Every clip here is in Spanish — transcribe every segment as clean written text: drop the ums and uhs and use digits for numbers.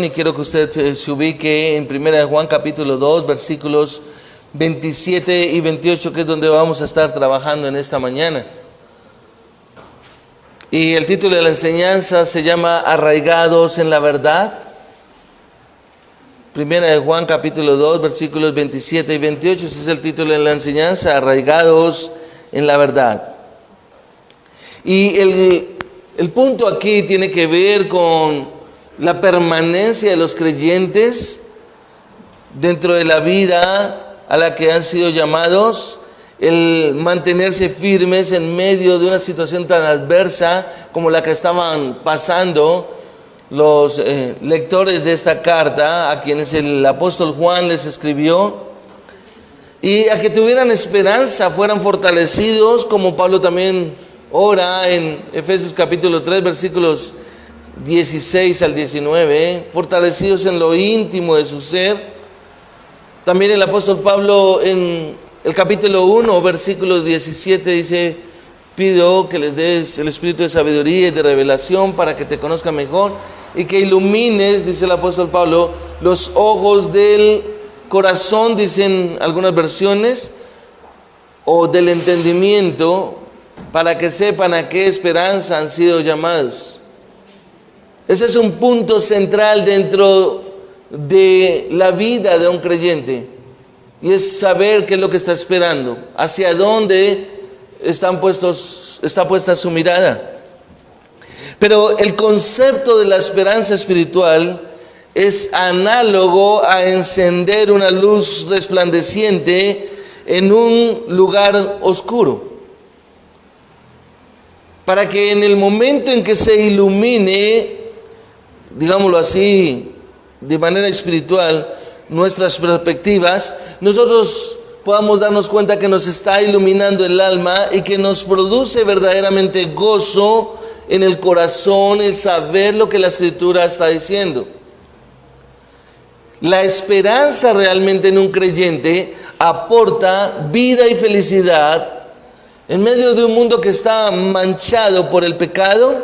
Y quiero que usted se ubique en 1 Juan capítulo 2, versículos 27 y 28, que es donde vamos a estar trabajando en esta mañana. Y el título de la enseñanza se llama Arraigados en la verdad. 1 Juan capítulo 2, versículos 27 y 28, ese es el título de la enseñanza, Arraigados en la verdad. Y el punto aquí tiene que ver con la permanencia de los creyentes dentro de la vida a la que han sido llamados, el mantenerse firmes en medio de una situación tan adversa como la que estaban pasando los lectores de esta carta, a quienes el apóstol Juan les escribió, y a que tuvieran esperanza, fueran fortalecidos, como Pablo también ora en Efesios capítulo 3, versículos 16 al 19, fortalecidos en lo íntimo de su ser. También el apóstol Pablo en el capítulo 1, versículo 17 dice: pido que les des el espíritu de sabiduría y de revelación para que te conozcan mejor y que ilumines, dice el apóstol Pablo, los ojos del corazón, dicen algunas versiones, o del entendimiento, para que sepan a qué esperanza han sido llamados. Ese es un punto central dentro de la vida de un creyente, y es saber qué es lo que está esperando, hacia dónde está puesta su mirada. Pero el concepto de la esperanza espiritual es análogo a encender una luz resplandeciente en un lugar oscuro, para que en el momento en que se ilumine, digámoslo así, de manera espiritual, nuestras perspectivas, nosotros podamos darnos cuenta que nos está iluminando el alma y que nos produce verdaderamente gozo en el corazón el saber lo que la Escritura está diciendo. La esperanza realmente en un creyente aporta vida y felicidad en medio de un mundo que está manchado por el pecado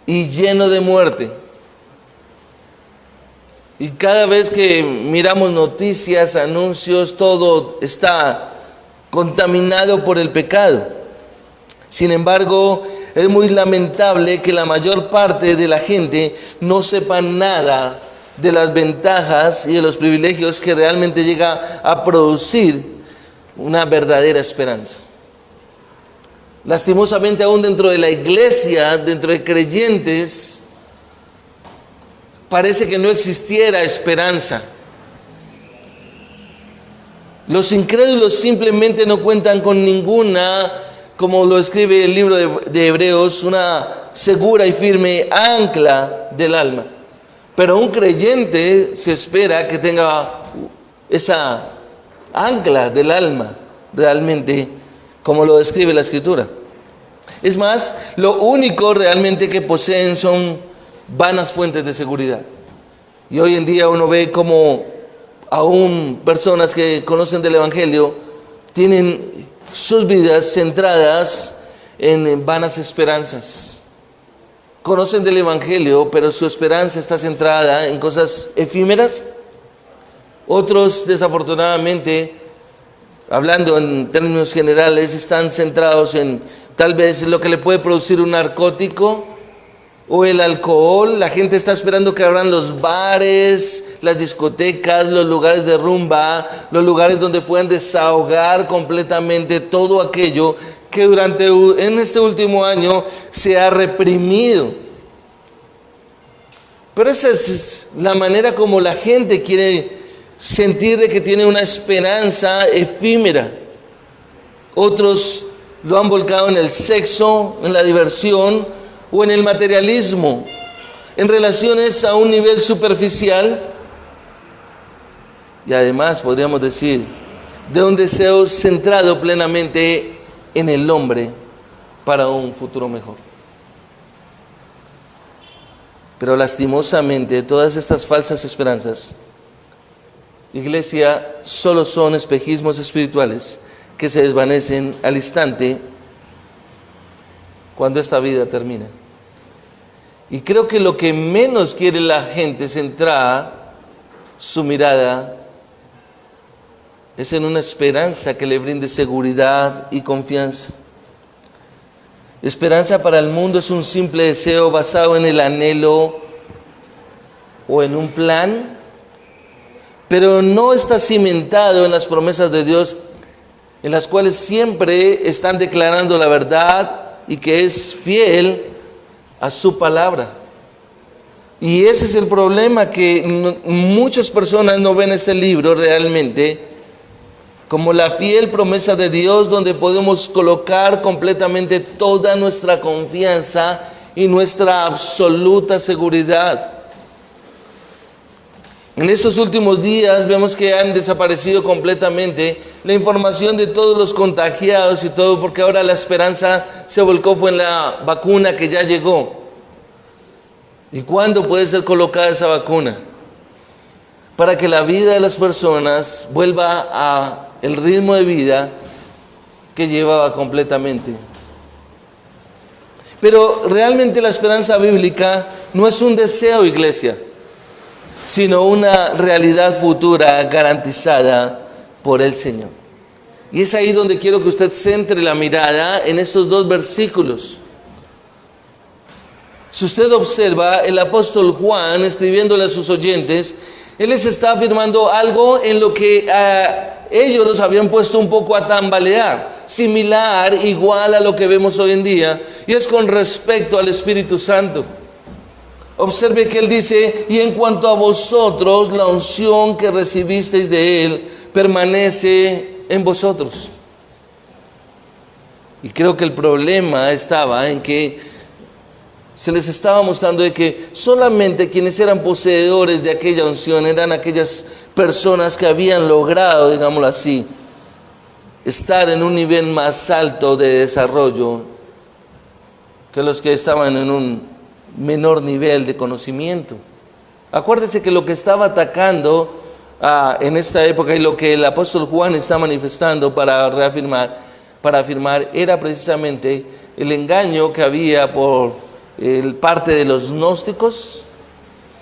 y lleno de muerte. Y cada vez que miramos noticias, anuncios, todo está contaminado por el pecado. Sin embargo, es muy lamentable que la mayor parte de la gente no sepa nada de las ventajas y de los privilegios que realmente llega a producir una verdadera esperanza. Lastimosamente, aún dentro de la iglesia, dentro de creyentes, parece que no existiera esperanza. Los incrédulos simplemente no cuentan con ninguna, como lo escribe el libro de Hebreos, una segura y firme ancla del alma. Pero un creyente se espera que tenga esa ancla del alma, realmente, como lo describe la Escritura. Es más, lo único realmente que poseen son vanas fuentes de seguridad. Y hoy en día uno ve como aún personas que conocen del Evangelio tienen sus vidas centradas en vanas esperanzas. Conocen del Evangelio, pero su esperanza está centrada en cosas efímeras. Otros, desafortunadamente, hablando en términos generales, están centrados en tal vez lo que le puede producir un narcótico o el alcohol. La gente está esperando que abran los bares, las discotecas, los lugares de rumba, los lugares donde puedan desahogar completamente todo aquello que en este último año se ha reprimido. Pero esa es la manera como la gente quiere sentir de que tiene una esperanza efímera. Otros lo han volcado en el sexo, en la diversión o en el materialismo, en relaciones a un nivel superficial, y además podríamos decir de un deseo centrado plenamente en el hombre para un futuro mejor. Pero lastimosamente todas estas falsas esperanzas, iglesia, solo son espejismos espirituales que se desvanecen al instante cuando esta vida termina. Y creo que lo que menos quiere la gente centrar su mirada es en una esperanza que le brinde seguridad y confianza. Esperanza para el mundo es un simple deseo basado en el anhelo o en un plan, pero no está cimentado en las promesas de Dios, en las cuales siempre están declarando la verdad y que es fiel a su palabra. Y ese es el problema, que muchas personas no ven este libro realmente como la fiel promesa de Dios, donde podemos colocar completamente toda nuestra confianza y nuestra absoluta seguridad. En estos últimos días vemos que han desaparecido completamente la información de todos los contagiados y todo, porque ahora la esperanza se volcó fue en la vacuna que ya llegó. ¿Y cuándo puede ser colocada esa vacuna? Para que la vida de las personas vuelva a el ritmo de vida que llevaba completamente. Pero realmente la esperanza bíblica no es un deseo, iglesia, sino una realidad futura garantizada por el Señor. Y es ahí donde quiero que usted centre la mirada en estos dos versículos. Si usted observa, el apóstol Juan, escribiéndole a sus oyentes, él les está afirmando algo en lo que ellos los habían puesto un poco a tambalear, similar, igual a lo que vemos hoy en día, y es con respecto al Espíritu Santo. Observe que él dice: y en cuanto a vosotros, la unción que recibisteis de él permanece en vosotros. Y creo que el problema estaba en que se les estaba mostrando de que solamente quienes eran poseedores de aquella unción eran aquellas personas que habían logrado, digámoslo así, estar en un nivel más alto de desarrollo que los que estaban en un menor nivel de conocimiento. Acuérdese que lo que estaba atacando en esta época y lo que el apóstol Juan está manifestando para afirmar, era precisamente el engaño que había por parte de los gnósticos,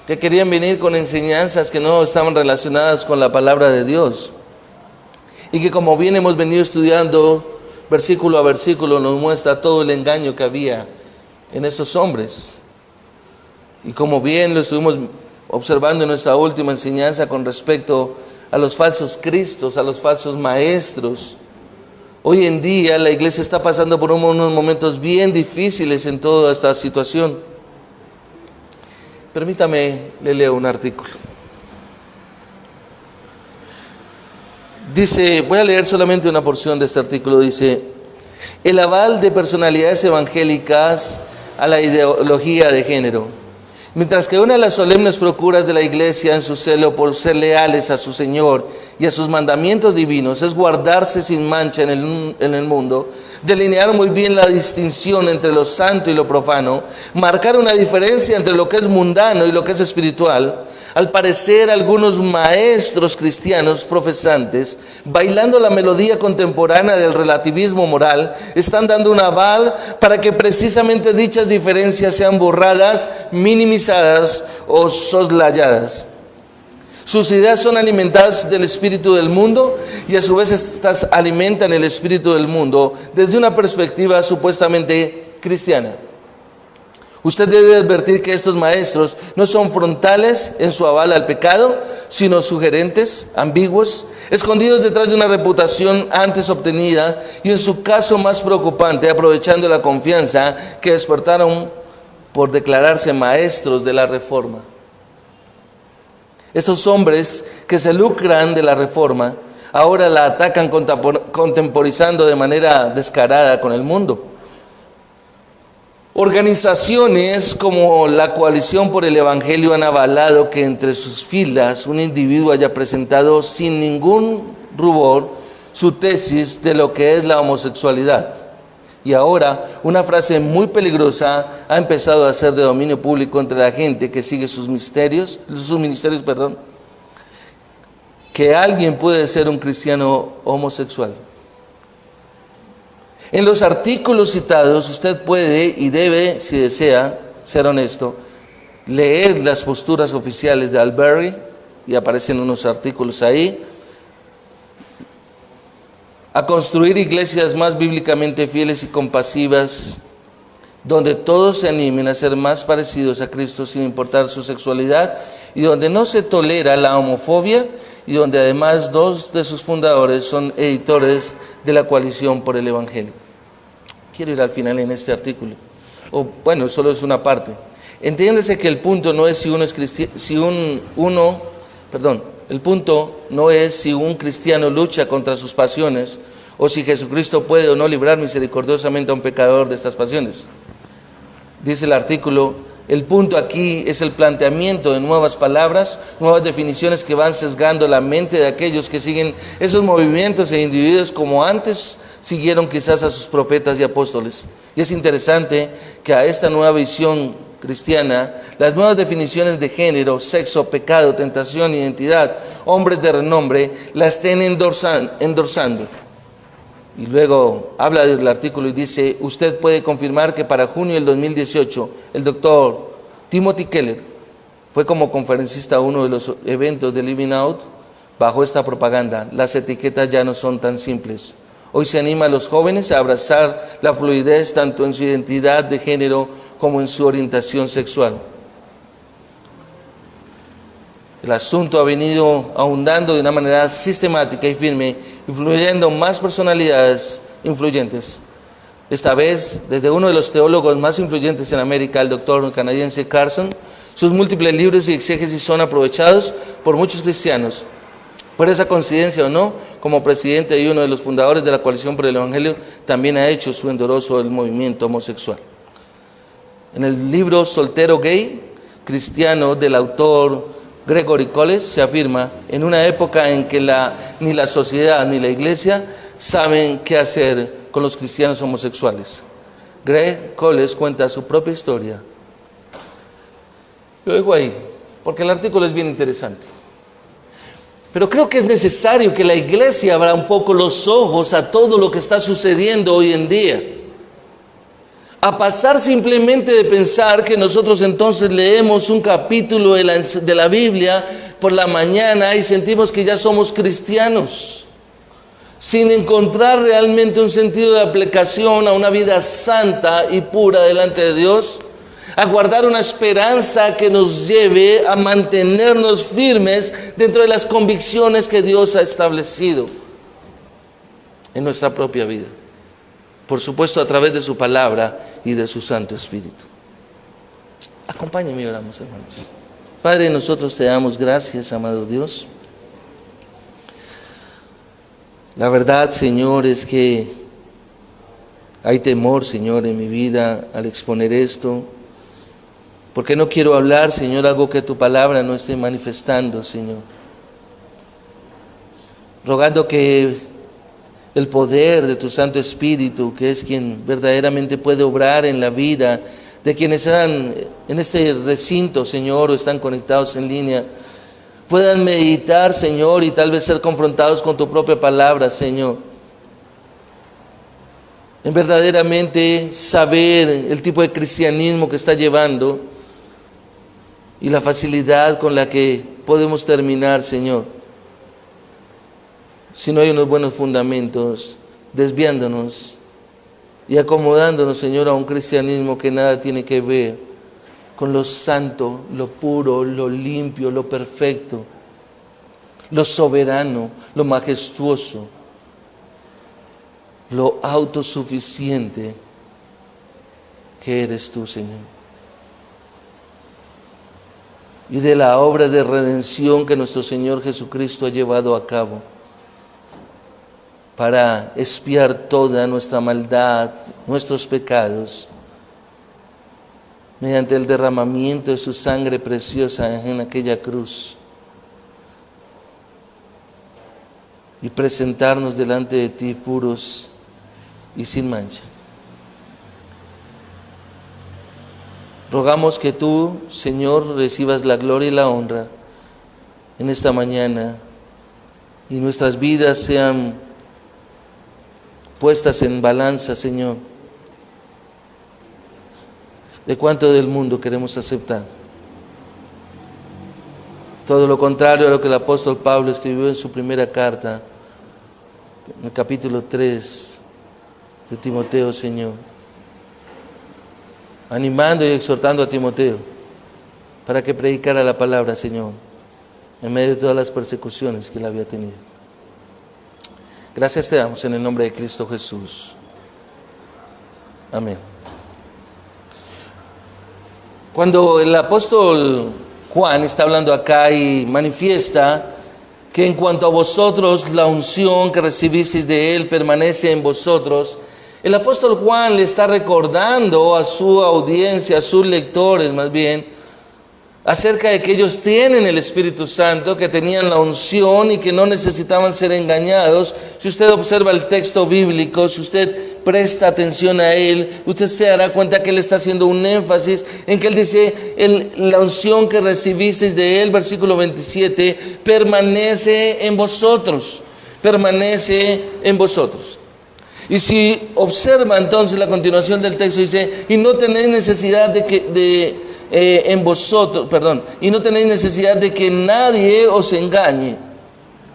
que querían venir con enseñanzas que no estaban relacionadas con la palabra de Dios, y que, como bien hemos venido estudiando versículo a versículo, nos muestra todo el engaño que había en esos hombres. Y como bien lo estuvimos observando en nuestra última enseñanza con respecto a los falsos cristos, a los falsos maestros, hoy en día la iglesia está pasando por unos momentos bien difíciles en toda esta situación. Permítame, le leo un artículo. Dice, voy a leer solamente una porción de este artículo. Dice: el aval de personalidades evangélicas a la ideología de género. Mientras que una de las solemnes procuras de la iglesia en su celo por ser leales a su Señor y a sus mandamientos divinos es guardarse sin mancha en el mundo, delinear muy bien la distinción entre lo santo y lo profano, marcar una diferencia entre lo que es mundano y lo que es espiritual, al parecer algunos maestros cristianos profesantes, bailando la melodía contemporánea del relativismo moral, están dando un aval para que precisamente dichas diferencias sean borradas, minimizadas o soslayadas. Sus ideas son alimentadas del espíritu del mundo, y a su vez estas alimentan el espíritu del mundo desde una perspectiva supuestamente cristiana. Usted debe advertir que estos maestros no son frontales en su aval al pecado, sino sugerentes, ambiguos, escondidos detrás de una reputación antes obtenida, y en su caso más preocupante, aprovechando la confianza que despertaron por declararse maestros de la reforma. Estos hombres que se lucran de la reforma ahora la atacan contemporizando de manera descarada con el mundo. Organizaciones como la Coalición por el Evangelio han avalado que entre sus filas un individuo haya presentado sin ningún rubor su tesis de lo que es la homosexualidad. Y ahora una frase muy peligrosa ha empezado a ser de dominio público entre la gente que sigue sus ministerios, que alguien puede ser un cristiano homosexual. En los artículos citados usted puede y debe, si desea, ser honesto, leer las posturas oficiales de Alberti, y aparecen unos artículos ahí, a construir iglesias más bíblicamente fieles y compasivas, donde todos se animen a ser más parecidos a Cristo sin importar su sexualidad, y donde no se tolera la homofobia, y donde además 2 de sus fundadores son editores de la Coalición por el Evangelio. Quiero ir al final en este artículo. Bueno, solo es una parte. Entiéndase que el punto no es si uno es el punto no es si un cristiano lucha contra sus pasiones o si Jesucristo puede o no librar misericordiosamente a un pecador de estas pasiones. Dice el artículo, el punto aquí es el planteamiento de nuevas palabras, nuevas definiciones que van sesgando la mente de aquellos que siguen esos movimientos e individuos como antes siguieron quizás a sus profetas y apóstoles. Y es interesante que a esta nueva visión cristiana, las nuevas definiciones de género, sexo, pecado, tentación, identidad, hombres de renombre, la estén endorsando. Y luego habla del artículo y dice, usted puede confirmar que para junio del 2018, el doctor Timothy Keller fue como conferencista a uno de los eventos de Living Out bajo esta propaganda. Las etiquetas ya no son tan simples. Hoy se anima a los jóvenes a abrazar la fluidez tanto en su identidad de género como en su orientación sexual. El asunto ha venido ahondando de una manera sistemática y firme, influyendo más personalidades influyentes. Esta vez, desde uno de los teólogos más influyentes en América, el doctor canadiense Carson, sus múltiples libros y exégesis son aprovechados por muchos cristianos. Por esa coincidencia o no, como presidente y uno de los fundadores de la Coalición por el Evangelio, también ha hecho su endoroso del movimiento homosexual. En el libro Soltero Gay, Cristiano, del autor Gregory Coles, se afirma, en una época en que ni la sociedad ni la iglesia saben qué hacer con los cristianos homosexuales. Greg Coles cuenta su propia historia. Lo dejo ahí, porque el artículo es bien interesante. Pero creo que es necesario que la iglesia abra un poco los ojos a todo lo que está sucediendo hoy en día. A pasar simplemente de pensar que nosotros entonces leemos un capítulo de la Biblia por la mañana y sentimos que ya somos cristianos, sin encontrar realmente un sentido de aplicación a una vida santa y pura delante de Dios, a guardar una esperanza que nos lleve a mantenernos firmes dentro de las convicciones que Dios ha establecido en nuestra propia vida. Por supuesto, a través de su palabra y de su Santo Espíritu. Acompáñenme y oramos, hermanos. Padre, nosotros te damos gracias, amado Dios. La verdad, Señor, es que hay temor, Señor, en mi vida al exponer esto, porque no quiero hablar, Señor, algo que tu palabra no esté manifestando, Señor. Rogando que el poder de tu Santo Espíritu, que es quien verdaderamente puede obrar en la vida de quienes están en este recinto, Señor, o están conectados en línea, puedan meditar, Señor, y tal vez ser confrontados con tu propia palabra, Señor. En verdaderamente saber el tipo de cristianismo que está llevando y la facilidad con la que podemos terminar, Señor, si no hay unos buenos fundamentos, desviándonos y acomodándonos, Señor, a un cristianismo que nada tiene que ver con lo santo, lo puro, lo limpio, lo perfecto, lo soberano, lo majestuoso, lo autosuficiente que eres tú, Señor. Y de la obra de redención que nuestro Señor Jesucristo ha llevado a cabo para expiar toda nuestra maldad, nuestros pecados, mediante el derramamiento de su sangre preciosa en aquella cruz, y presentarnos delante de ti puros y sin mancha. Rogamos que tú, Señor, recibas la gloria y la honra en esta mañana y nuestras vidas sean puestas en balanza, Señor. de cuánto del mundo queremos aceptar. Todo lo contrario a lo que el apóstol Pablo escribió en su primera carta, en el capítulo 3 de Timoteo, Señor, animando y exhortando a Timoteo para que predicara la palabra, Señor, en medio de todas las persecuciones que él había tenido. Gracias te damos en el nombre de Cristo Jesús. Amén. Cuando el apóstol Juan está hablando acá y manifiesta que en cuanto a vosotros, la unción que recibisteis de él permanece en vosotros, el apóstol Juan le está recordando a su audiencia, a sus lectores más bien, acerca de que ellos tienen el Espíritu Santo, que tenían la unción y que no necesitaban ser engañados. Si usted observa el texto bíblico, si usted presta atención a él, usted se dará cuenta que él está haciendo un énfasis en que él dice, la unción que recibisteis de él, versículo 27, permanece en vosotros, permanece en vosotros. Y si observa entonces la continuación del texto, dice, y no tenéis necesidad y no tenéis necesidad de que nadie os engañe,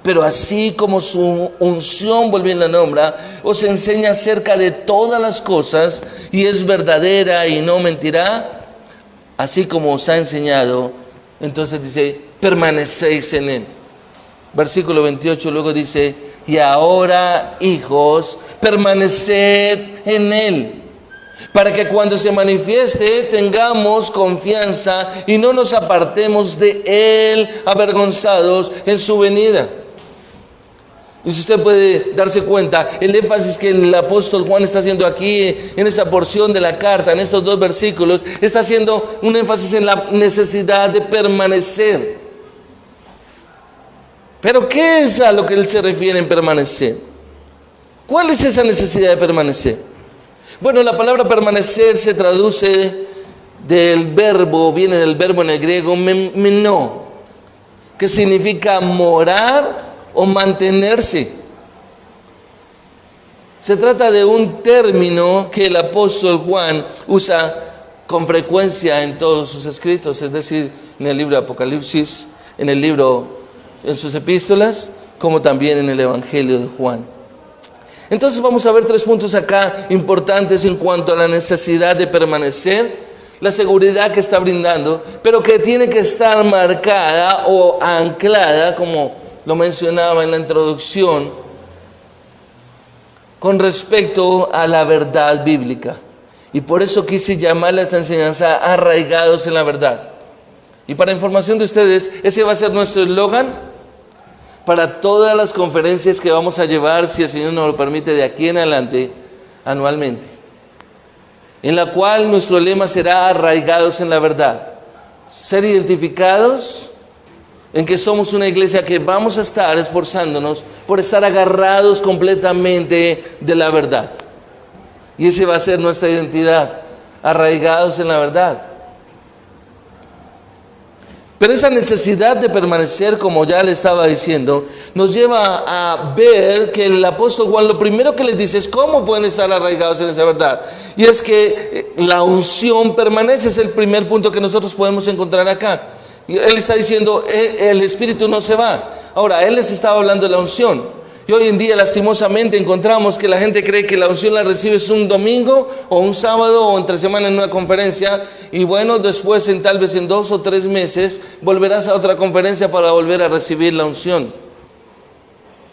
pero así como su unción, vuelve en la nombra, os enseña acerca de todas las cosas y es verdadera y no mentirá, así como os ha enseñado, entonces dice, permanecéis en él. Versículo 28 luego dice, y ahora, hijos, permaneced en él, para que cuando se manifieste tengamos confianza y no nos apartemos de él avergonzados en su venida. Y si usted puede darse cuenta, el énfasis que el apóstol Juan está haciendo aquí en esa porción de la carta, en estos dos versículos, está haciendo un énfasis en la necesidad de permanecer. Pero ¿qué es a lo que él se refiere en permanecer? ¿Cuál es esa necesidad de permanecer? Bueno, la palabra permanecer se traduce viene del verbo en el griego meno, que significa morar o mantenerse. Se trata de un término que el apóstol Juan usa con frecuencia en todos sus escritos, es decir, en el libro de Apocalipsis, en sus epístolas, como también en el Evangelio de Juan. Entonces vamos a ver 3 puntos acá importantes en cuanto a la necesidad de permanecer, la seguridad que está brindando, pero que tiene que estar marcada o anclada, como lo mencionaba en la introducción, con respecto a la verdad bíblica. Y por eso quise llamarle a esta enseñanza arraigados en la verdad. Y para información de ustedes, ese va a ser nuestro eslogan para todas las conferencias que vamos a llevar, si el Señor nos lo permite, de aquí en adelante, anualmente, en la cual nuestro lema será arraigados en la verdad, ser identificados en que somos una iglesia que vamos a estar esforzándonos por estar agarrados completamente de la verdad, y esa va a ser nuestra identidad, arraigados en la verdad. Pero esa necesidad de permanecer, como ya le estaba diciendo, nos lleva a ver que el apóstol Juan lo primero que les dice es cómo pueden estar arraigados en esa verdad. Y es que la unción permanece, es el primer punto que nosotros podemos encontrar acá. Y él está diciendo, el Espíritu no se va. Ahora, él les estaba hablando de la unción. Y hoy en día, lastimosamente, encontramos que la gente cree que la unción la recibes un domingo o un sábado o entre semana en una conferencia, y bueno, después tal vez en 2 o 3 meses volverás a otra conferencia para volver a recibir la unción.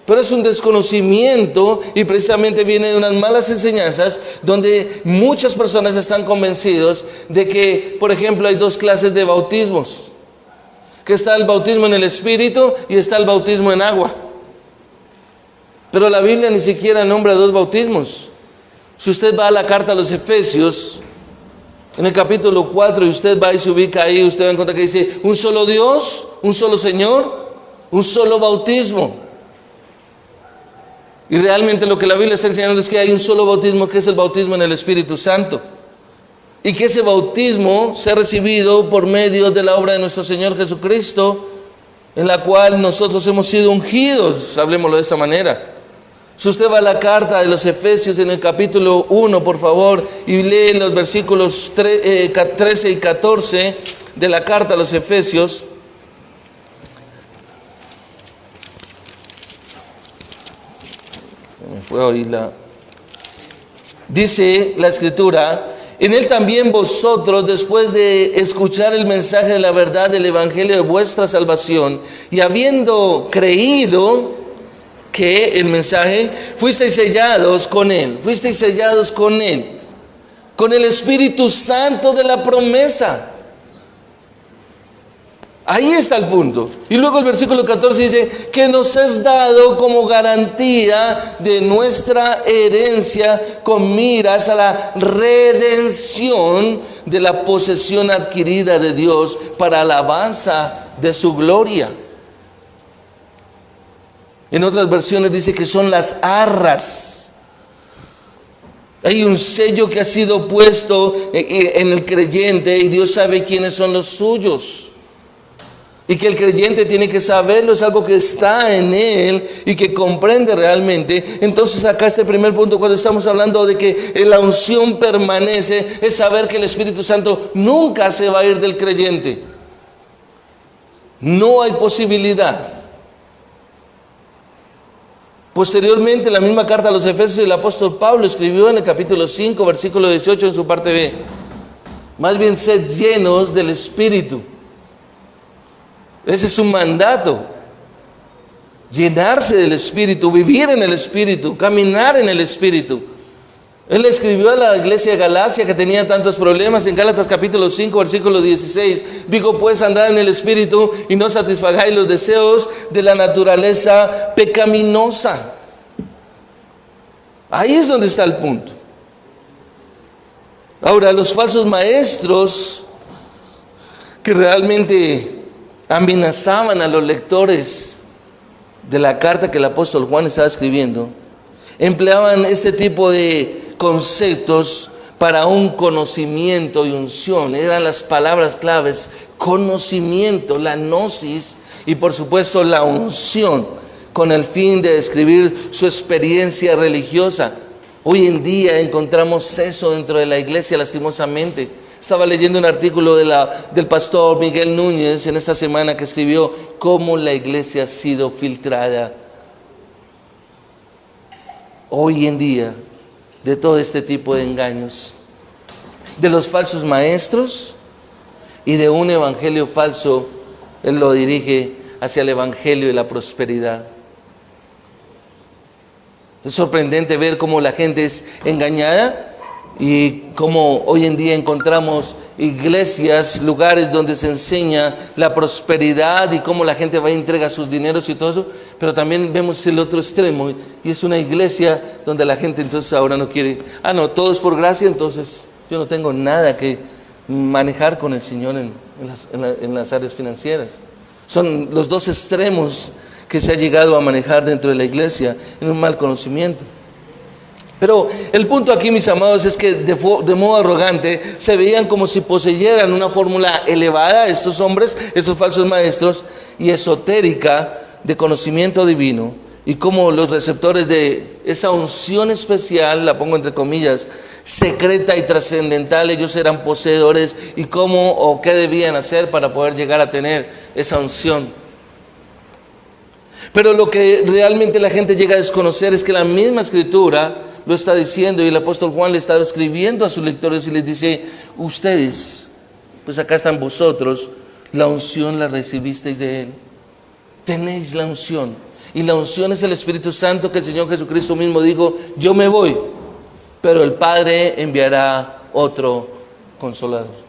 Pero es un desconocimiento y precisamente viene de unas malas enseñanzas donde muchas personas están convencidos de que, por ejemplo, hay 2 clases de bautismos, que está el bautismo en el Espíritu y está el bautismo en agua. Pero la Biblia ni siquiera nombra 2 bautismos. Si usted va a la carta a los Efesios, en el capítulo 4, y usted va y se ubica ahí, usted va a encontrar que dice, un solo Dios, un solo Señor, un solo bautismo. Y realmente lo que la Biblia está enseñando es que hay un solo bautismo, que es el bautismo en el Espíritu Santo. Y que ese bautismo se ha recibido por medio de la obra de nuestro Señor Jesucristo, en la cual nosotros hemos sido ungidos, hablemoslo de esa manera. Si usted va a la carta de los Efesios en el capítulo 1, por favor, y lee los versículos 13 y 14 de la carta a los Efesios. Se me fue a oírla. Dice la Escritura: en él también vosotros, después de escuchar el mensaje de la verdad del evangelio de vuestra salvación, y habiendo creído que el mensaje, fuisteis sellados con él, con el Espíritu Santo de la promesa. Ahí está el punto. Y luego el versículo 14 dice que nos es dado como garantía de nuestra herencia con miras a la redención de la posesión adquirida de Dios para alabanza de su gloria. En otras versiones dice que son las arras. Hay un sello que ha sido puesto en el creyente y Dios sabe quiénes son los suyos. Y que el creyente tiene que saberlo, es algo que está en él y que comprende realmente. Entonces acá este primer punto, cuando estamos hablando de que la unción permanece, es saber que el Espíritu Santo nunca se va a ir del creyente. No hay posibilidad. Posteriormente, en la misma carta a los Efesios, el apóstol Pablo escribió en el capítulo 5, versículo 18 en su parte B: más bien sed llenos del Espíritu. Ese es un mandato: llenarse del Espíritu, vivir en el Espíritu, caminar en el Espíritu. Él escribió a la iglesia de Galacia que tenía tantos problemas. En Gálatas capítulo 5, versículo 16, digo pues, andad en el Espíritu y no satisfagáis los deseos de la naturaleza pecaminosa. Ahí es donde está el punto. Ahora, los falsos maestros que realmente amenazaban a los lectores de la carta que el apóstol Juan estaba escribiendo, empleaban este tipo de conceptos para un conocimiento y unción. Eran las palabras claves: conocimiento, la gnosis, y por supuesto la unción, con el fin de describir su experiencia religiosa. Hoy en día encontramos eso dentro de la iglesia, lastimosamente. Estaba leyendo un artículo del pastor Miguel Núñez en esta semana, que escribió cómo la iglesia ha sido filtrada hoy en día de todo este tipo de engaños, de los falsos maestros y de un evangelio falso. Él lo dirige hacia el evangelio de la prosperidad. Es sorprendente ver cómo la gente es engañada y cómo hoy en día encontramos iglesias, lugares donde se enseña la prosperidad y cómo la gente va y entrega sus dineros y todo eso, pero también vemos el otro extremo y es una iglesia donde la gente entonces ahora no quiere, no, todo es por gracia, entonces yo no tengo nada que manejar con el Señor en las áreas financieras. Son los dos extremos que se ha llegado a manejar dentro de la iglesia en un mal conocimiento. Pero el punto aquí, mis amados, es que de modo arrogante se veían como si poseyeran una fórmula elevada, estos hombres, estos falsos maestros, y esotérica de conocimiento divino, y como los receptores de esa unción especial, la pongo entre comillas, secreta y trascendental, ellos eran poseedores, y cómo o qué debían hacer para poder llegar a tener esa unción. Pero lo que realmente la gente llega a desconocer es que la misma Escritura lo está diciendo, y el apóstol Juan le estaba escribiendo a sus lectores y les dice: ustedes, pues acá están vosotros, la unción la recibisteis de Él, tenéis la unción, y la unción es el Espíritu Santo, que el Señor Jesucristo mismo dijo: yo me voy, pero el Padre enviará otro Consolador.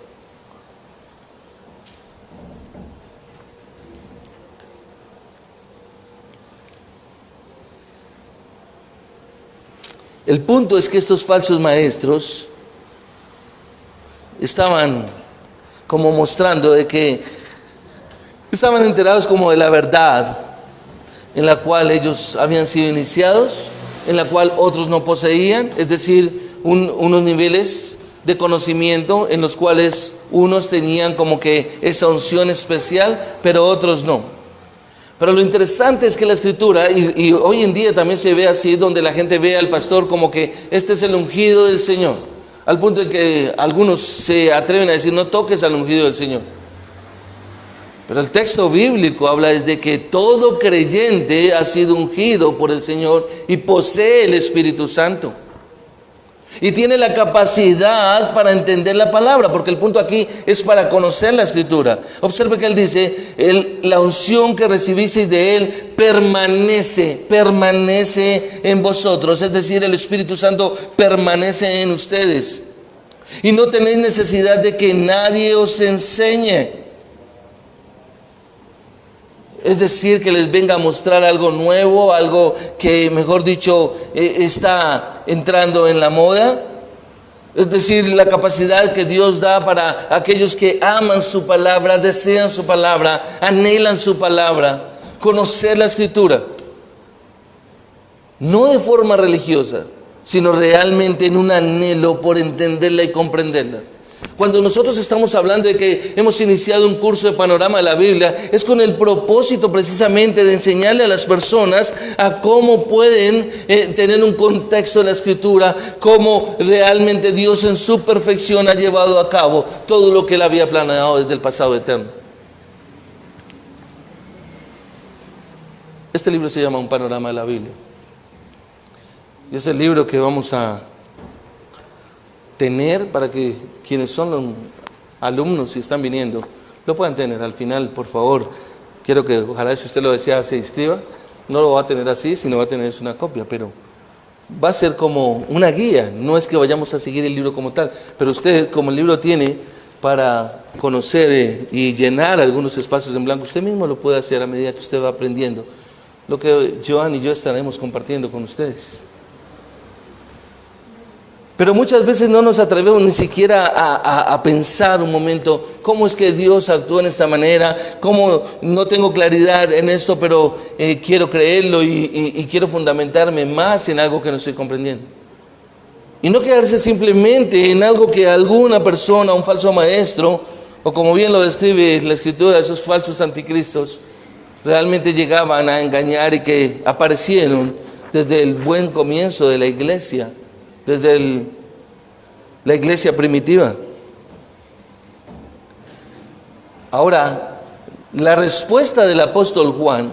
El punto es que estos falsos maestros estaban como mostrando de que estaban enterados como de la verdad en la cual ellos habían sido iniciados, en la cual otros no poseían, es decir, unos niveles de conocimiento en los cuales unos tenían como que esa unción especial, pero otros no. Pero lo interesante es que la Escritura, y hoy en día también se ve así, donde la gente ve al pastor como que este es el ungido del Señor, al punto de que algunos se atreven a decir, no toques al ungido del Señor. Pero el texto bíblico habla de que todo creyente ha sido ungido por el Señor y posee el Espíritu Santo. Y tiene la capacidad para entender la palabra, porque el punto aquí es para conocer la Escritura. Observe que él dice, la unción que recibisteis de él permanece en vosotros. Es decir, el Espíritu Santo permanece en ustedes. Y no tenéis necesidad de que nadie os enseñe. Es decir, que les venga a mostrar algo nuevo, algo que, mejor dicho, está entrando en la moda. Es decir, la capacidad que Dios da para aquellos que aman su palabra, desean su palabra, anhelan su palabra, conocer la Escritura. No de forma religiosa, sino realmente en un anhelo por entenderla y comprenderla. Cuando nosotros estamos hablando de que hemos iniciado un curso de panorama de la Biblia, es con el propósito precisamente de enseñarle a las personas a cómo pueden tener un contexto de la Escritura, cómo realmente Dios en su perfección ha llevado a cabo todo lo que Él había planeado desde el pasado eterno. Este libro se llama Un panorama de la Biblia. Y es el libro que vamos a tener para que quienes son los alumnos y están viniendo lo puedan tener. Al final, por favor, quiero que ojalá, si usted lo desea, se inscriba. No lo va a tener así, sino va a tener una copia, pero va a ser como una guía. No es que vayamos a seguir el libro como tal, pero usted, como el libro tiene para conocer y llenar algunos espacios en blanco, usted mismo lo puede hacer a medida que usted va aprendiendo lo que Joan y yo estaremos compartiendo con ustedes. Pero muchas veces no nos atrevemos ni siquiera a pensar un momento, ¿cómo es que Dios actúa en esta manera? ¿Cómo no tengo claridad en esto, pero quiero creerlo y quiero fundamentarme más en algo que no estoy comprendiendo? Y no quedarse simplemente en algo que alguna persona, un falso maestro, o como bien lo describe la Escritura, esos falsos anticristos, realmente llegaban a engañar y que aparecieron desde el buen comienzo de la iglesia. Desde la iglesia primitiva. Ahora, la respuesta del apóstol Juan,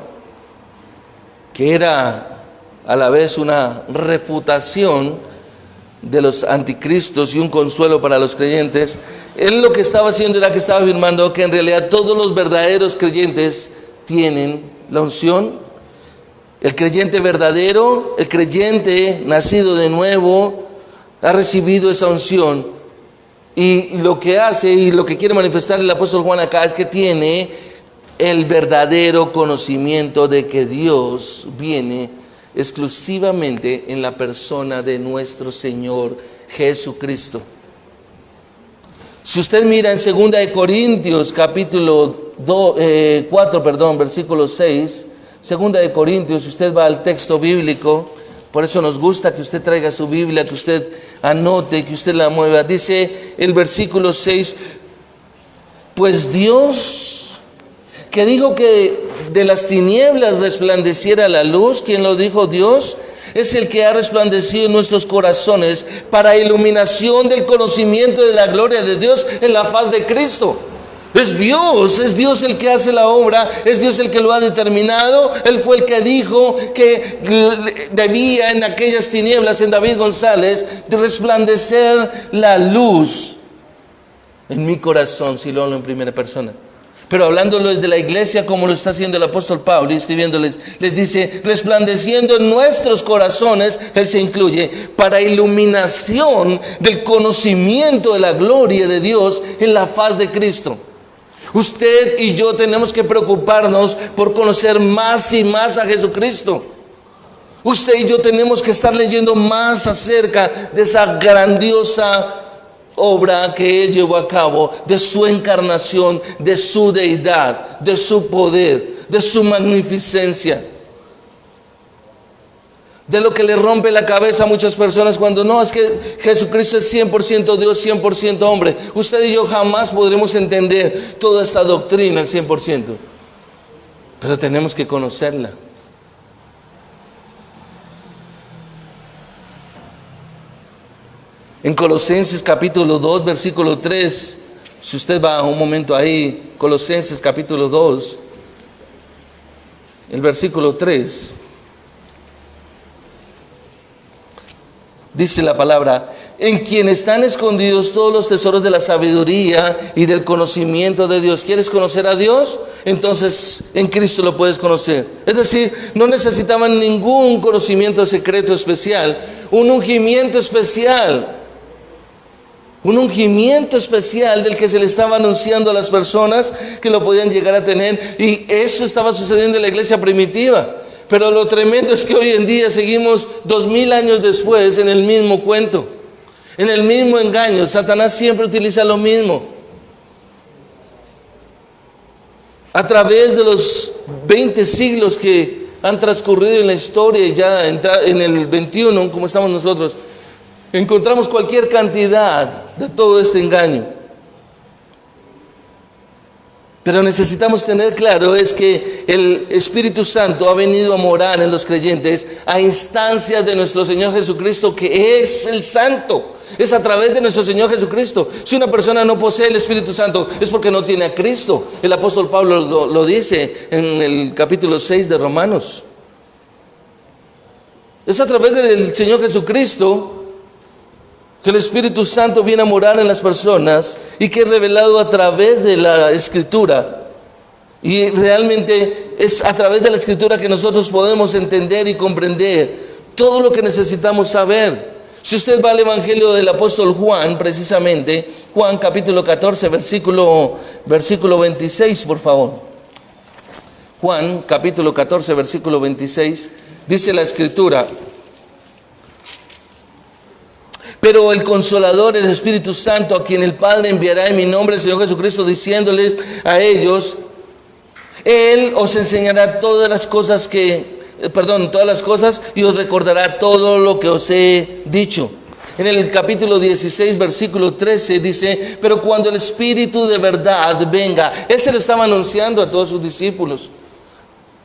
que era a la vez una refutación de los anticristos y un consuelo para los creyentes, él lo que estaba haciendo era que estaba afirmando que en realidad todos los verdaderos creyentes tienen la unción. El creyente verdadero, el creyente nacido de nuevo, ha recibido esa unción. Y lo que hace y lo que quiere manifestar el apóstol Juan acá es que tiene el verdadero conocimiento de que Dios viene exclusivamente en la persona de nuestro Señor Jesucristo. Si usted mira en 2 de Corintios capítulo 4, versículo 6, 2 de Corintios, si usted va al texto bíblico, por eso nos gusta que usted traiga su Biblia, que usted anote, que usted la mueva. Dice el versículo 6, pues Dios, que dijo que de las tinieblas resplandeciera la luz, ¿quién lo dijo? Dios. Es el que ha resplandecido en nuestros corazones para iluminación del conocimiento de la gloria de Dios en la faz de Cristo. Es Dios el que hace la obra, es Dios el que lo ha determinado. Él fue el que dijo que debía en aquellas tinieblas, en David González, de resplandecer la luz en mi corazón, si lo hablo en primera persona. Pero hablándolo desde la iglesia, como lo está haciendo el apóstol Pablo, y escribiéndoles, les dice, resplandeciendo en nuestros corazones, él se incluye, para iluminación del conocimiento de la gloria de Dios en la faz de Cristo. Usted y yo tenemos que preocuparnos por conocer más y más a Jesucristo. Usted y yo tenemos que estar leyendo más acerca de esa grandiosa obra que Él llevó a cabo, de su encarnación, de su deidad, de su poder, de su magnificencia. De lo que le rompe la cabeza a muchas personas cuando no, es que Jesucristo es 100% Dios, 100% hombre. Usted y yo jamás podremos entender toda esta doctrina al 100%. pero tenemos que conocerla. En Colosenses capítulo 2, versículo 3, si usted va un momento ahí, Colosenses capítulo 2, el versículo 3, dice la palabra: en quien están escondidos todos los tesoros de la sabiduría y del conocimiento de Dios. ¿Quieres conocer a Dios? Entonces en Cristo lo puedes conocer. Es decir, no necesitaban ningún conocimiento secreto especial, un ungimiento especial. Un ungimiento especial del que se le estaba anunciando a las personas que lo podían llegar a tener. Y eso estaba sucediendo en la iglesia primitiva. Pero lo tremendo es que hoy en día seguimos 2000 años después en el mismo cuento, en el mismo engaño. Satanás siempre utiliza lo mismo. A través de los 20 siglos que han transcurrido en la historia, y ya en el 21, como estamos nosotros, encontramos cualquier cantidad de todo este engaño. Pero necesitamos tener claro es que el Espíritu Santo ha venido a morar en los creyentes a instancias de nuestro Señor Jesucristo, que es el Santo. Es a través de nuestro Señor Jesucristo. Si una persona no posee el Espíritu Santo, es porque no tiene a Cristo. El apóstol Pablo lo dice en el capítulo 6 de Romanos. Es a través del Señor Jesucristo que el Espíritu Santo viene a morar en las personas y que es revelado a través de la Escritura. Y realmente es a través de la Escritura que nosotros podemos entender y comprender todo lo que necesitamos saber. Si usted va al Evangelio del apóstol Juan, precisamente, Juan capítulo 14, versículo 26, por favor. Juan capítulo 14, versículo 26, dice la Escritura: pero el Consolador, el Espíritu Santo, a quien el Padre enviará en mi nombre, el Señor Jesucristo, diciéndoles a ellos, Él os enseñará todas las cosas y os recordará todo lo que os he dicho. En el capítulo 16, versículo 13 dice: pero cuando el Espíritu de verdad venga, Él se lo estaba anunciando a todos sus discípulos,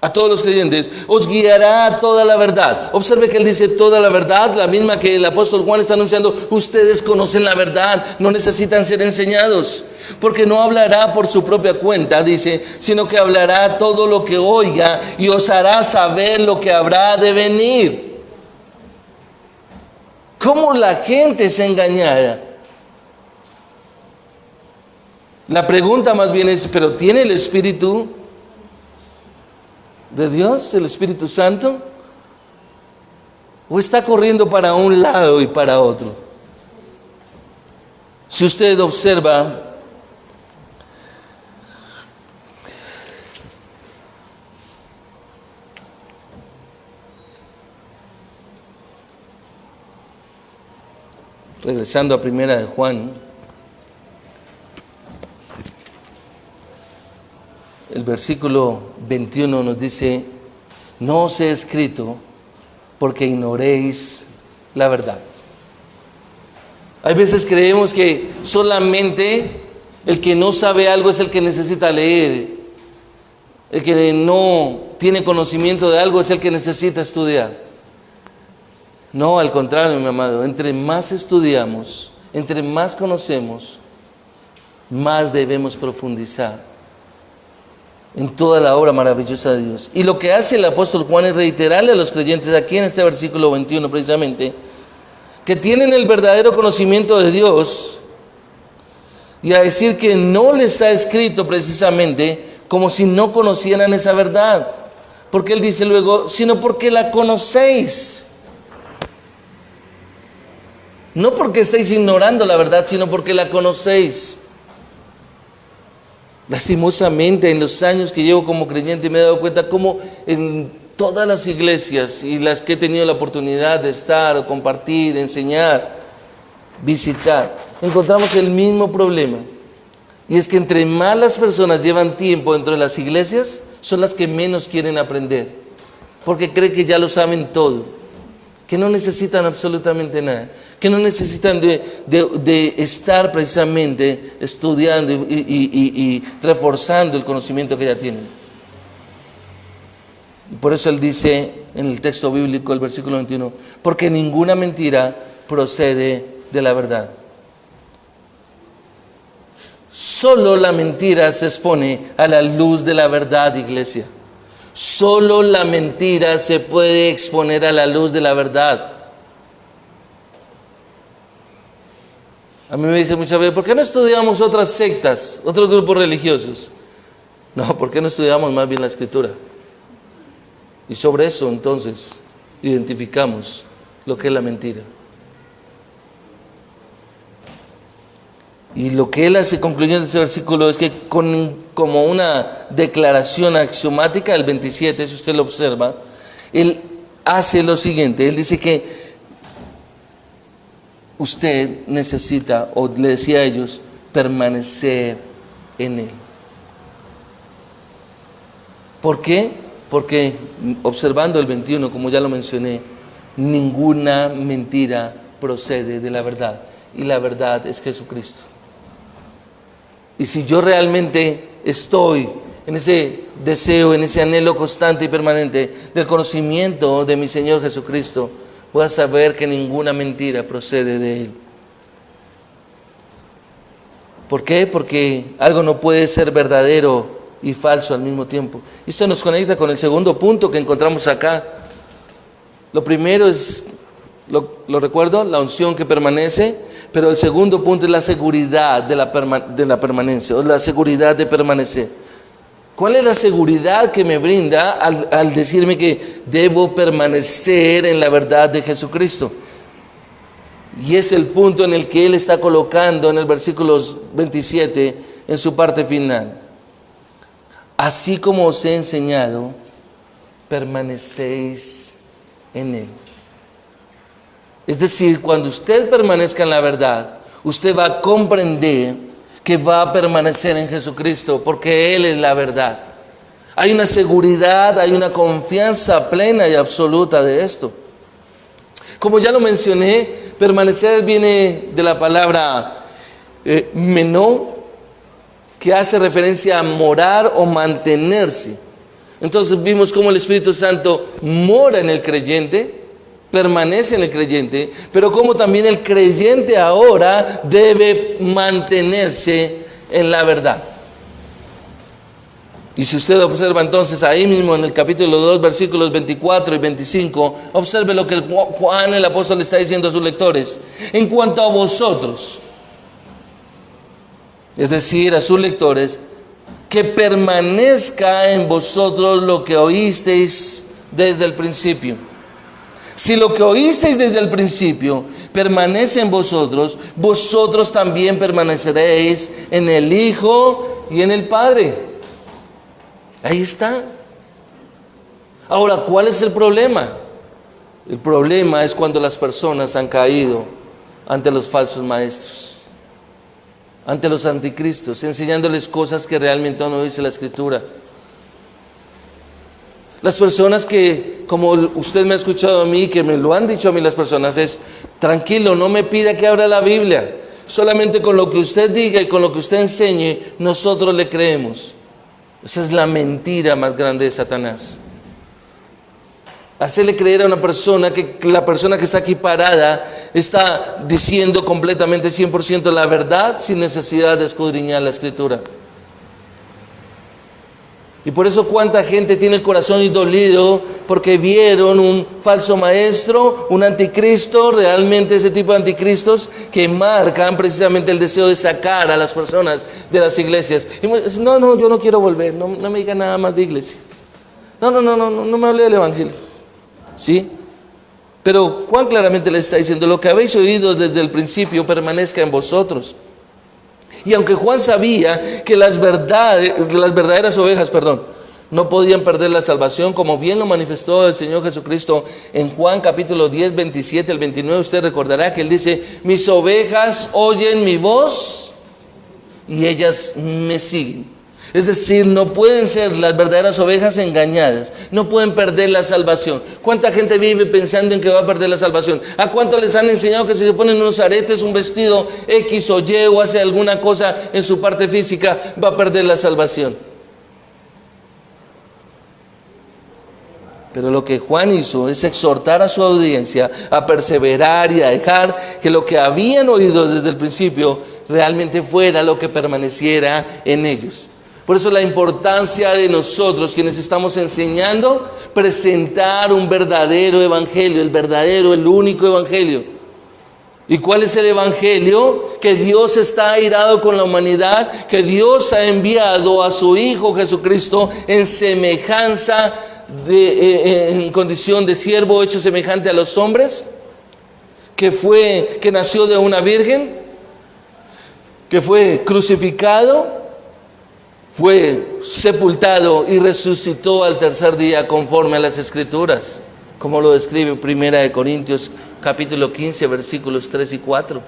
a todos los creyentes, os guiará a toda la verdad. Observe que Él dice toda la verdad, la misma que el apóstol Juan está anunciando. Ustedes conocen la verdad, no necesitan ser enseñados, porque no hablará por su propia cuenta, dice, sino que hablará todo lo que oiga y os hará saber lo que habrá de venir. ¿Cómo la gente es engañada? La pregunta más bien es, ¿pero tiene el Espíritu de Dios, el Espíritu Santo? ¿O está corriendo para un lado y para otro? Si usted observa, regresando a primera de Juan, el versículo 21 nos dice: no os he escrito porque ignoréis la verdad. Hay veces creemos que solamente el que no sabe algo es el que necesita leer. El que no tiene conocimiento de algo es el que necesita estudiar. No, al contrario, mi amado, entre más estudiamos, entre más conocemos, más debemos profundizar en toda la obra maravillosa de Dios. Y lo que hace el apóstol Juan es reiterarle a los creyentes aquí en este versículo 21 precisamente, que tienen el verdadero conocimiento de Dios, y a decir que no les ha escrito precisamente como si no conocieran esa verdad, porque él dice luego, sino porque la conocéis. No porque estéis ignorando la verdad, sino porque la conocéis. Lastimosamente, en los años que llevo como creyente me he dado cuenta cómo en todas las iglesias y las que he tenido la oportunidad de estar o compartir, enseñar, visitar, encontramos el mismo problema. Y es que entre más las personas llevan tiempo dentro de las iglesias, son las que menos quieren aprender, porque creen que ya lo saben todo, que no necesitan absolutamente nada, que no necesitan de estar precisamente estudiando y reforzando el conocimiento que ya tienen. Y por eso él dice en el texto bíblico, el versículo 21, porque ninguna mentira procede de la verdad. Solo la mentira se expone a la luz de la verdad, iglesia. Solo la mentira se puede exponer a la luz de la verdad. A mí me dicen muchas veces, ¿por qué no estudiamos otras sectas, otros grupos religiosos? No, ¿por qué no estudiamos más bien la Escritura? Y sobre eso entonces identificamos lo que es la mentira. Y lo que él hace concluyendo este versículo es que como una declaración axiomática, el 27, si usted lo observa, él hace lo siguiente, él dice que usted necesita, o le decía a ellos, permanecer en él. ¿Por qué? Porque observando el 21, como ya lo mencioné, ninguna mentira procede de la verdad, y la verdad es Jesucristo. Y si yo realmente estoy en ese deseo, en ese anhelo constante y permanente del conocimiento de mi Señor Jesucristo, voy a saber que ninguna mentira procede de Él. ¿Por qué? Porque algo no puede ser verdadero y falso al mismo tiempo. Esto nos conecta con el segundo punto que encontramos acá. Lo primero es, lo recuerdo, la unción que permanece. Pero el segundo punto es la seguridad de la permanencia, o la seguridad de permanecer. ¿Cuál es la seguridad que me brinda al decirme que debo permanecer en la verdad de Jesucristo? Y es el punto en el que él está colocando en el versículo 27, en su parte final. Así como os he enseñado, permanecéis en él. Es decir, cuando usted permanezca en la verdad, usted va a comprender que va a permanecer en Jesucristo, porque Él es la verdad. Hay una seguridad, hay una confianza plena y absoluta de esto. Como ya lo mencioné, permanecer viene de la palabra menó, que hace referencia a morar o mantenerse. Entonces vimos cómo el Espíritu Santo mora en el creyente, permanece en el creyente, pero como también el creyente ahora debe mantenerse en la verdad. Y si usted observa entonces ahí mismo en el capítulo 2, versículos 24 y 25, observe lo que Juan el apóstol está diciendo a sus lectores. En cuanto a vosotros, es decir, a sus lectores, que permanezca en vosotros lo que oísteis desde el principio. Si lo que oísteis desde el principio permanece en vosotros, vosotros también permaneceréis en el Hijo y en el Padre. Ahí está. Ahora, ¿cuál es el problema? El problema es cuando las personas han caído ante los falsos maestros, ante los anticristos, enseñándoles cosas que realmente no dice la Escritura. Las personas que, como usted me ha escuchado a mí, que me lo han dicho a mí las personas, es, tranquilo, no me pida que abra la Biblia. Solamente con lo que usted diga y con lo que usted enseñe, nosotros le creemos. Esa es la mentira más grande de Satanás. Hacerle creer a una persona que la persona que está aquí parada está diciendo completamente 100% la verdad sin necesidad de escudriñar la Escritura. Y por eso cuánta gente tiene el corazón dolido porque vieron un falso maestro, un anticristo, realmente ese tipo de anticristos que marcan precisamente el deseo de sacar a las personas de las iglesias. Y no, yo no quiero volver, no me diga nada más de iglesia. No me hable del evangelio. ¿Sí? Pero Juan claramente le está diciendo, lo que habéis oído desde el principio permanezca en vosotros. Y aunque Juan sabía que las verdaderas ovejas, no podían perder la salvación, como bien lo manifestó el Señor Jesucristo en Juan capítulo 10, 27 al 29, usted recordará que Él dice, mis ovejas oyen mi voz y ellas me siguen. Es decir, no pueden ser las verdaderas ovejas engañadas, no pueden perder la salvación. ¿Cuánta gente vive pensando en que va a perder la salvación? ¿A cuánto les han enseñado que si se ponen unos aretes, un vestido X o Y o hace alguna cosa en su parte física, va a perder la salvación? Pero lo que Juan hizo es exhortar a su audiencia a perseverar y a dejar que lo que habían oído desde el principio realmente fuera lo que permaneciera en ellos. Por eso la importancia de nosotros, quienes estamos enseñando, presentar un verdadero evangelio, el único evangelio. ¿Y cuál es el evangelio? Que Dios está airado con la humanidad, que Dios ha enviado a su Hijo Jesucristo en semejanza en condición de siervo hecho semejante a los hombres, que nació de una virgen, que fue crucificado, fue sepultado y resucitó al tercer día conforme a las Escrituras, como lo describe 1 Corintios capítulo 15, versículos 3 y 4.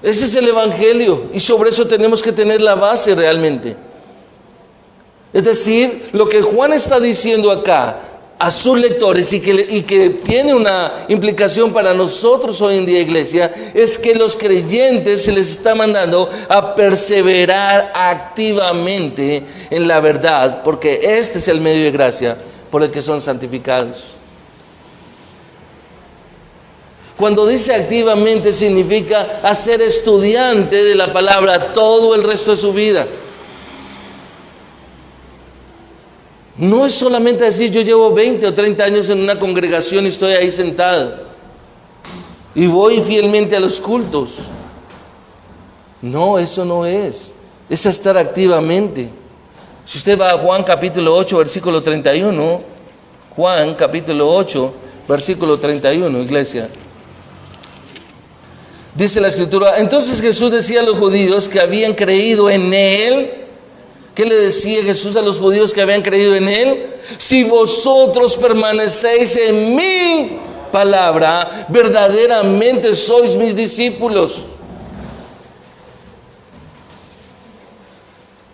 Ese es el evangelio, y sobre eso tenemos que tener la base realmente. Es decir, lo que Juan está diciendo acá a sus lectores y que tiene una implicación para nosotros hoy en día, iglesia, es que los creyentes se les está mandando a perseverar activamente en la verdad, porque este es el medio de gracia por el que son santificados. Cuando dice activamente, significa hacer estudiante de la palabra todo el resto de su vida. No es solamente decir yo llevo 20 o 30 años en una congregación y estoy ahí sentado y voy fielmente a los cultos. No, eso no es. Es estar activamente. Si usted va a Juan capítulo 8, versículo 31, Juan capítulo 8, versículo 31, iglesia. Dice la Escritura, entonces Jesús decía a los judíos que habían creído en Él. ¿Qué le decía Jesús a los judíos que habían creído en Él? Si vosotros permanecéis en mi palabra, verdaderamente sois mis discípulos.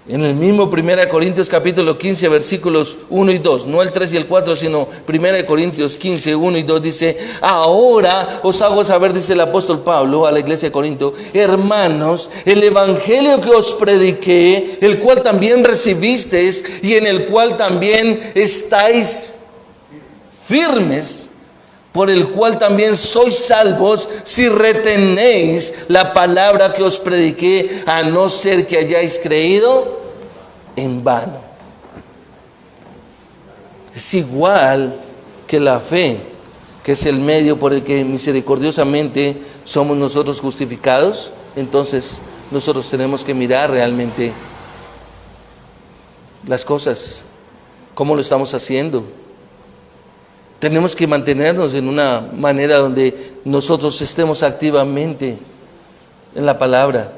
En el mismo 1 Corintios capítulo 15, versículos 1 y 2, no el 3 y el 4, sino 1 Corintios 15, 1 y 2 dice, ahora os hago saber, dice el apóstol Pablo a la iglesia de Corinto, hermanos, el evangelio que os prediqué, el cual también recibisteis y en el cual también estáis firmes, por el cual también sois salvos si retenéis la palabra que os prediqué, a no ser que hayáis creído en vano. Es igual que la fe, que es el medio por el que misericordiosamente somos nosotros justificados. Entonces nosotros tenemos que mirar realmente las cosas, cómo lo estamos haciendo. Tenemos que mantenernos en una manera donde nosotros estemos activamente en la palabra.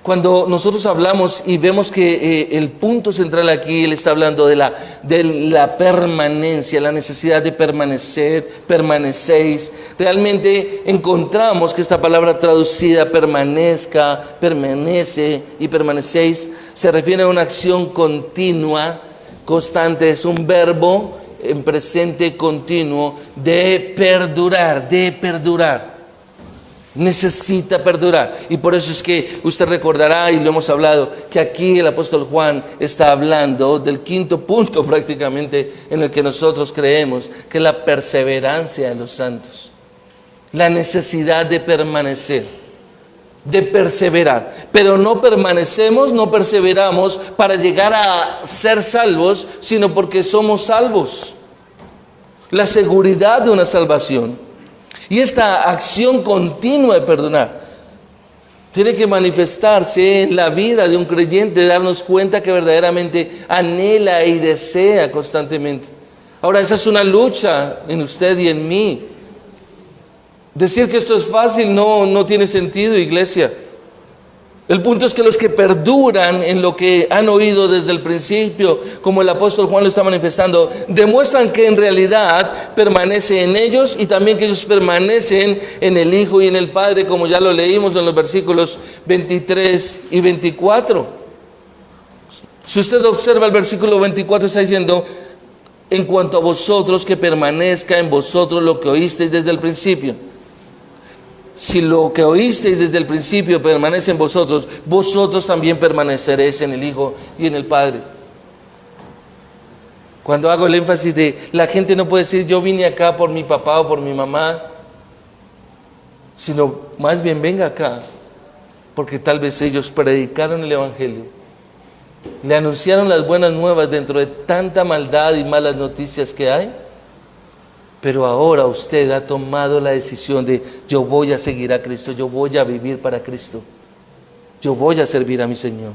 Cuando nosotros hablamos y vemos que el punto central aquí, él está hablando de la permanencia, la necesidad de permanecer, permanecéis. Realmente encontramos que esta palabra traducida permanezca, permanece y permanecéis se refiere a una acción continua, constante, es un verbo en presente continuo de perdurar, necesita perdurar. Y por eso es que usted recordará, y lo hemos hablado, que aquí el apóstol Juan está hablando del quinto punto prácticamente en el que nosotros creemos, que es la perseverancia de los santos, la necesidad de permanecer, de perseverar. Pero no permanecemos, no perseveramos para llegar a ser salvos, sino porque somos salvos. La seguridad de una salvación y esta acción continua de perdonar tiene que manifestarse en la vida de un creyente, darnos cuenta que verdaderamente anhela y desea constantemente. Ahora, esa es una lucha en usted y en mí. Decir que esto es fácil no tiene sentido, iglesia. El punto es que los que perduran en lo que han oído desde el principio, como el apóstol Juan lo está manifestando, demuestran que en realidad permanece en ellos y también que ellos permanecen en el Hijo y en el Padre, como ya lo leímos en los versículos 23 y 24. Si usted observa el versículo 24, está diciendo, en cuanto a vosotros, que permanezca en vosotros lo que oísteis desde el principio. Si lo que oísteis desde el principio permanece en vosotros, vosotros también permaneceréis en el Hijo y en el Padre. Cuando hago el énfasis de la gente no puede decir yo vine acá por mi papá o por mi mamá, sino más bien venga acá, porque tal vez ellos predicaron el Evangelio, le anunciaron las buenas nuevas dentro de tanta maldad y malas noticias que hay, pero ahora usted ha tomado la decisión de yo voy a seguir a Cristo, yo voy a vivir para Cristo, yo voy a servir a mi Señor.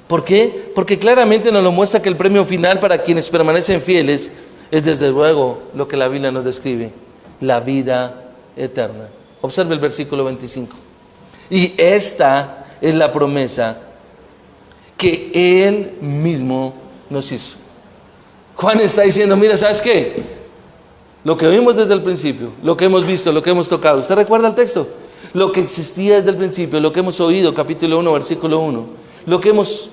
¿Por qué? Porque claramente nos lo muestra que el premio final para quienes permanecen fieles es desde luego lo que la Biblia nos describe, la vida eterna. Observe el versículo 25. Y esta es la promesa que Él mismo nos hizo. Juan está diciendo, mira, ¿sabes qué? Lo que vimos desde el principio, lo que hemos visto, lo que hemos tocado. ¿Usted recuerda el texto? Lo que existía desde el principio, lo que hemos oído, capítulo 1, versículo 1. Lo que hemos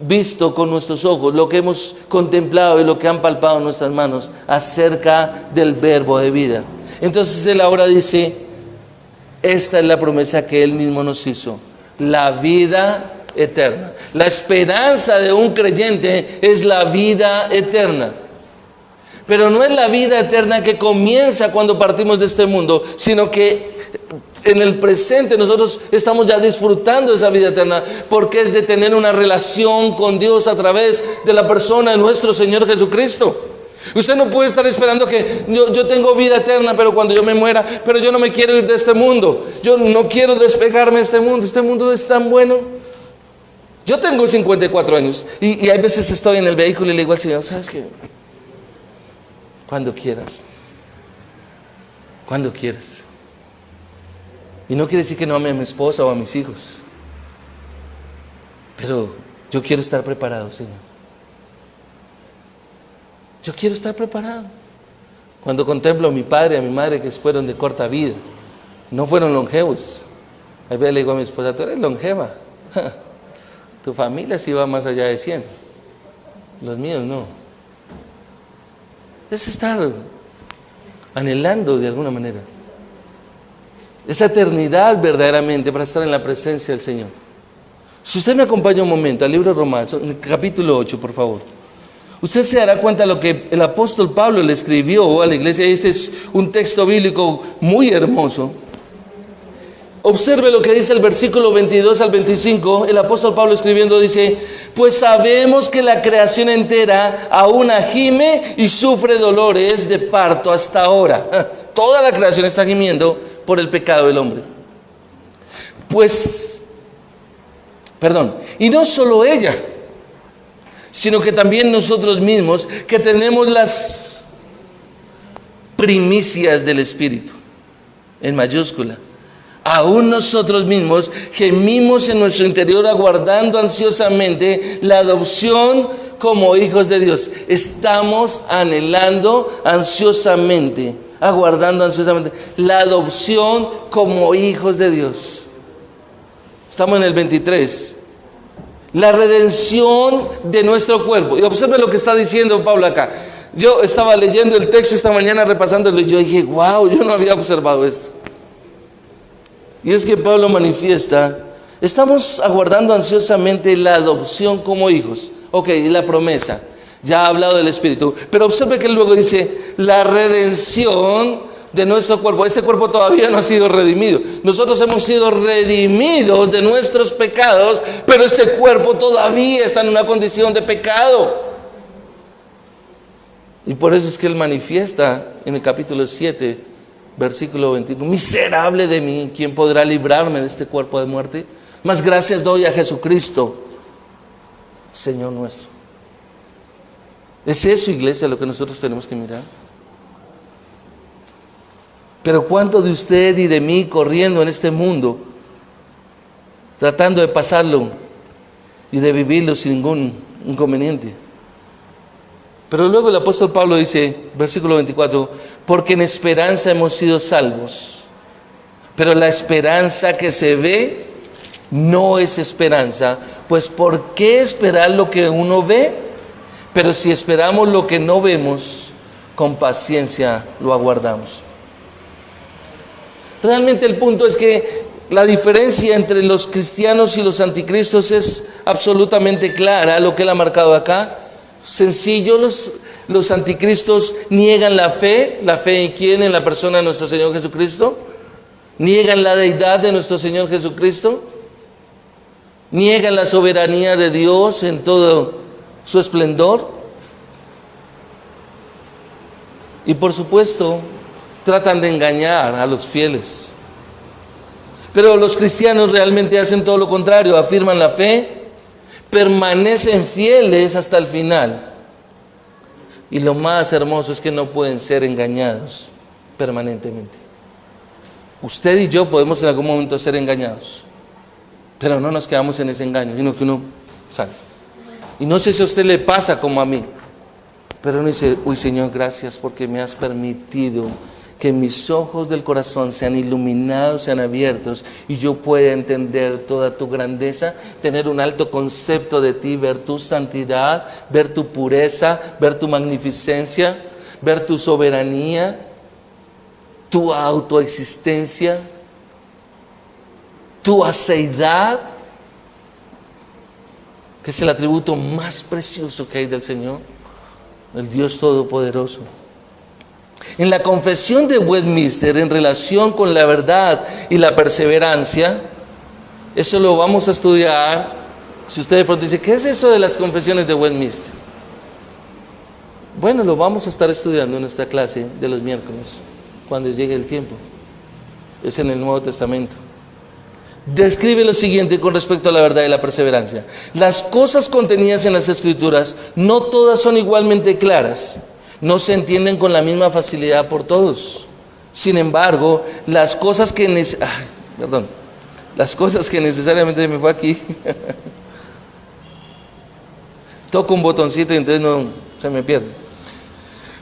visto con nuestros ojos, lo que hemos contemplado y lo que han palpado nuestras manos acerca del verbo de vida. Entonces Él ahora dice, esta es la promesa que Él mismo nos hizo, la vida eterna. La esperanza de un creyente es la vida eterna. Pero no es la vida eterna que comienza cuando partimos de este mundo, sino que en el presente nosotros estamos ya disfrutando de esa vida eterna, porque es de tener una relación con Dios a través de la persona de nuestro Señor Jesucristo. Usted no puede estar esperando que yo tengo vida eterna, pero cuando yo me muera, pero yo no me quiero ir de este mundo, yo no quiero despegarme de este mundo es tan bueno. Yo tengo 54 años y hay veces estoy en el vehículo y le digo al Señor, ¿sabes qué? Cuando quieras. Y no quiere decir que no ame a mi esposa o a mis hijos, pero yo quiero estar preparado, Señor. Yo quiero estar preparado. Cuando contemplo a mi padre y a mi madre que fueron de corta vida, no fueron longevos. A veces le digo a mi esposa, tú eres longeva. Tu familia sí va más allá de 100. Los míos no. Es estar anhelando de alguna manera esa eternidad verdaderamente para estar en la presencia del Señor. Si usted me acompaña un momento al libro de Romanos, en el capítulo 8, por favor, usted se dará cuenta de lo que el apóstol Pablo le escribió a la iglesia. Este es un texto bíblico muy hermoso. Observe lo que dice el versículo 22 al 25. El apóstol Pablo escribiendo dice, pues sabemos que la creación entera aún gime y sufre dolores de parto hasta ahora. Toda la creación está gimiendo por el pecado del hombre. Y no solo ella, sino que también nosotros mismos, que tenemos las primicias del Espíritu, en mayúscula. Aún nosotros mismos gemimos en nuestro interior aguardando ansiosamente la adopción como hijos de Dios. Estamos anhelando ansiosamente, aguardando ansiosamente la adopción como hijos de Dios. Estamos en el 23. La redención de nuestro cuerpo. Y observe lo que está diciendo Pablo acá. Yo estaba leyendo el texto esta mañana, repasándolo, y yo dije, wow, yo no había observado esto. Y es que Pablo manifiesta, estamos aguardando ansiosamente la adopción como hijos. Ok, y la promesa, ya ha hablado del Espíritu, pero observe que luego dice, la redención de nuestro cuerpo. Este cuerpo todavía no ha sido redimido. Nosotros hemos sido redimidos de nuestros pecados, pero este cuerpo todavía está en una condición de pecado. Y por eso es que él manifiesta en el capítulo 7, versículo 21, miserable de mí, ¿quién podrá librarme de este cuerpo de muerte? Mas gracias doy a Jesucristo, Señor nuestro. ¿Es eso, iglesia, lo que nosotros tenemos que mirar? Pero ¿cuánto de usted y de mí corriendo en este mundo, tratando de pasarlo y de vivirlo sin ningún inconveniente? Pero luego el apóstol Pablo dice, versículo 24, porque en esperanza hemos sido salvos. Pero la esperanza que se ve no es esperanza. Pues ¿por qué esperar lo que uno ve? Pero si esperamos lo que no vemos, con paciencia lo aguardamos. Realmente el punto es que la diferencia entre los cristianos y los anticristos es absolutamente clara, lo que él ha marcado acá. Sencillo, los anticristos niegan la fe. ¿La fe en quién? En la persona de nuestro Señor Jesucristo. Niegan la deidad de nuestro Señor Jesucristo. Niegan la soberanía de Dios en todo su esplendor. Y por supuesto, tratan de engañar a los fieles. Pero los cristianos realmente hacen todo lo contrario, afirman la fe, permanecen fieles hasta el final. Y lo más hermoso es que no pueden ser engañados permanentemente. Usted y yo podemos en algún momento ser engañados, pero no nos quedamos en ese engaño, sino que uno sale. Y no sé si a usted le pasa como a mí, pero uno dice, uy Señor, gracias porque me has permitido que mis ojos del corazón sean iluminados, sean abiertos, y yo pueda entender toda tu grandeza, tener un alto concepto de ti, ver tu santidad, ver tu pureza, ver tu magnificencia, ver tu soberanía, tu autoexistencia, tu aseidad, que es el atributo más precioso que hay del Señor, el Dios Todopoderoso. En la confesión de Westminster, en relación con la verdad y la perseverancia, eso lo vamos a estudiar. Si usted de pronto dice, ¿qué es eso de las confesiones de Westminster? Bueno, lo vamos a estar estudiando en esta clase de los miércoles, cuando llegue el tiempo. Es en el Nuevo Testamento. Describe lo siguiente con respecto a la verdad y la perseverancia. Las cosas contenidas en las Escrituras no todas son igualmente claras, no se entienden con la misma facilidad por todos. Sin embargo, las cosas que necesariamente se me fue aquí. Toco un botoncito y entonces no se me pierde.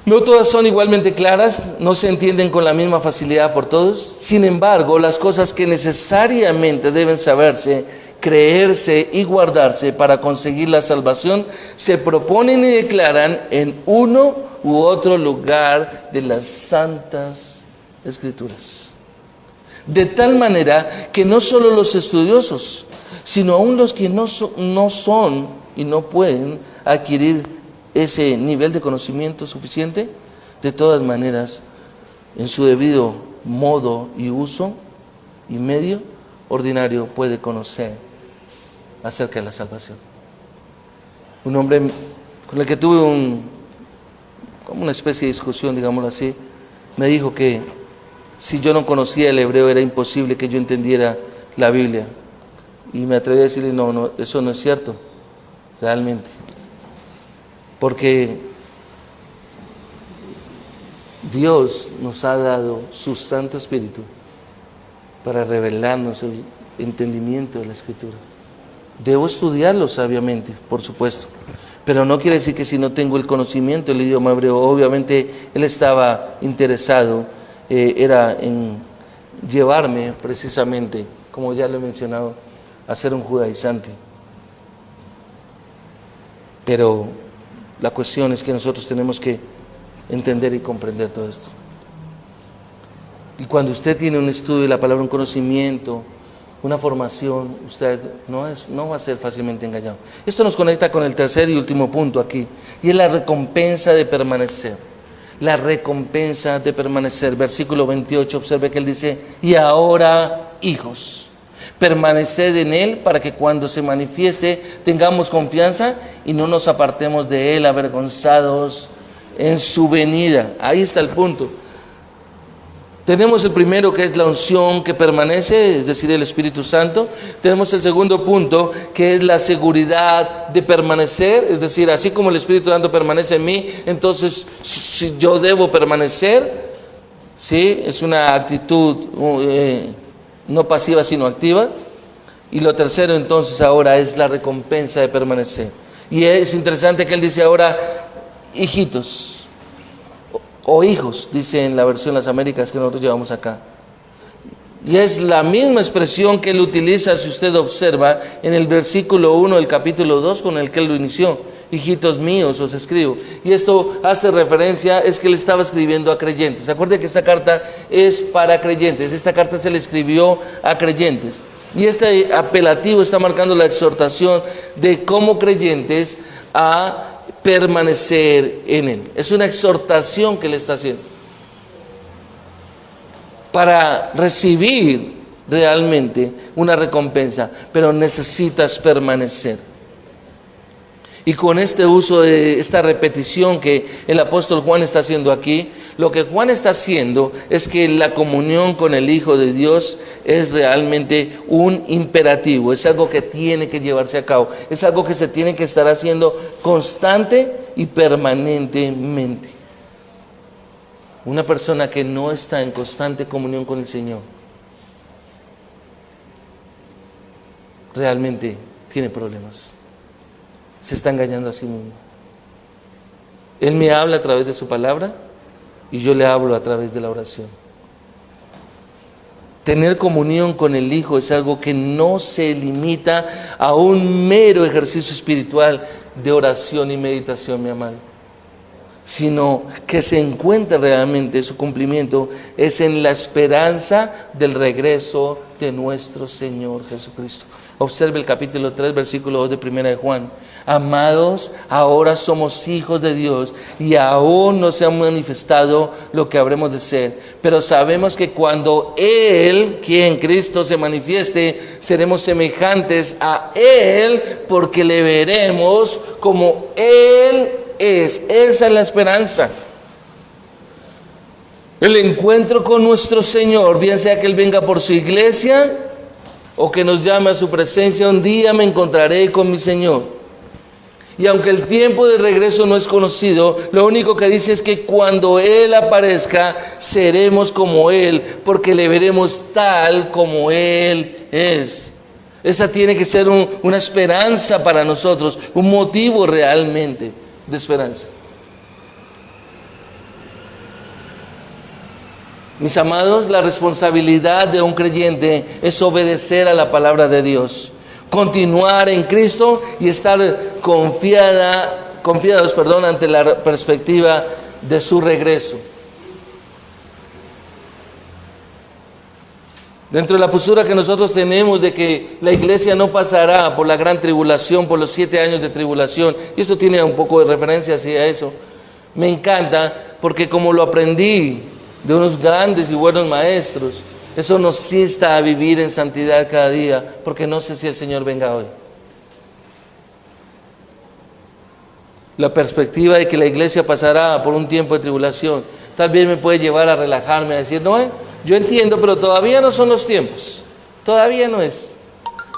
No todas son igualmente claras, no se entienden con la misma facilidad por todos. Sin embargo, las cosas que necesariamente deben saberse, creerse y guardarse para conseguir la salvación, se proponen y declaran en uno u otro lugar de las Santas Escrituras. De tal manera que no solo los estudiosos, sino aún los que no son y no pueden adquirir ese nivel de conocimiento suficiente, de todas maneras, en su debido modo y uso y medio ordinario, puede conocer acerca de la salvación. Un hombre con el que tuve como una especie de discusión, digámoslo así, me dijo que si yo no conocía el hebreo era imposible que yo entendiera la Biblia. Y me atreví a decirle, no, eso no es cierto, realmente. Porque Dios nos ha dado su Santo Espíritu para revelarnos el entendimiento de la Escritura. Debo estudiarlo sabiamente, por supuesto, pero no quiere decir que si no tengo el conocimiento del idioma hebreo. Obviamente él estaba interesado, era en llevarme precisamente, como ya lo he mencionado, a ser un judaizante. Pero la cuestión es que nosotros tenemos que entender y comprender todo esto. Y cuando usted tiene un estudio de la palabra, un conocimiento, una formación, usted no va a ser fácilmente engañado. Esto nos conecta con el tercer y último punto aquí, y es la recompensa de permanecer. La recompensa de permanecer. Versículo 28, observe que él dice, y ahora, hijos, permaneced en él para que cuando se manifieste tengamos confianza y no nos apartemos de él avergonzados en su venida. Ahí está el punto. Tenemos el primero, que es la unción que permanece, es decir, el Espíritu Santo. Tenemos el segundo punto, que es la seguridad de permanecer, es decir, así como el Espíritu Santo permanece en mí, entonces si yo debo permanecer, ¿sí? Es una actitud no pasiva sino activa. Y lo tercero entonces ahora es la recompensa de permanecer. Y es interesante que él dice ahora, hijitos, o hijos, dice en la versión Las Américas que nosotros llevamos acá. Y es la misma expresión que él utiliza, si usted observa, en el versículo 1 del capítulo 2 con el que él lo inició. Hijitos míos os escribo. Y esto hace referencia, es que él estaba escribiendo a creyentes. Acuérdense que esta carta es para creyentes. Esta carta se le escribió a creyentes. Y este apelativo está marcando la exhortación de como creyentes a permanecer en Él. Es una exhortación que le está haciendo para recibir realmente una recompensa, pero necesitas permanecer. Y con este uso de esta repetición que el apóstol Juan está haciendo aquí, lo que Juan está haciendo es que la comunión con el Hijo de Dios es realmente un imperativo, es algo que tiene que llevarse a cabo, es algo que se tiene que estar haciendo constante y permanentemente. Una persona que no está en constante comunión con el Señor realmente tiene problemas. Se está engañando a sí mismo. Él me habla a través de su palabra y yo le hablo a través de la oración. Tener comunión con el Hijo es algo que no se limita a un mero ejercicio espiritual de oración y meditación, mi amado, sino que se encuentra realmente su cumplimiento es en la esperanza del regreso de nuestro Señor Jesucristo. Observe el capítulo 3, versículo 2 de Primera de Juan. Amados, ahora somos hijos de Dios y aún no se ha manifestado lo que habremos de ser. Pero sabemos que cuando Él, quien Cristo, se manifieste, seremos semejantes a Él porque le veremos como Él es. Esa es la esperanza. El encuentro con nuestro Señor, bien sea que Él venga por su iglesia o que nos llame a su presencia, un día me encontraré con mi Señor. Y aunque el tiempo de regreso no es conocido, lo único que dice es que cuando Él aparezca, seremos como Él, porque le veremos tal como Él es. Esa tiene que ser una esperanza para nosotros, un motivo realmente de esperanza. Mis amados, la responsabilidad de un creyente es obedecer a la palabra de Dios, continuar en Cristo y estar confiados ante la perspectiva de su regreso. Dentro de la postura que nosotros tenemos de que la iglesia no pasará por la gran tribulación, por los 7 años de tribulación, y esto tiene un poco de referencia hacia eso, me encanta porque como lo aprendí de unos grandes y buenos maestros, eso nos insta a vivir en santidad cada día, porque no sé si el Señor venga hoy. La perspectiva de que la iglesia pasará por un tiempo de tribulación, tal vez me puede llevar a relajarme, a decir, no, yo entiendo, pero todavía no son los tiempos, todavía no es,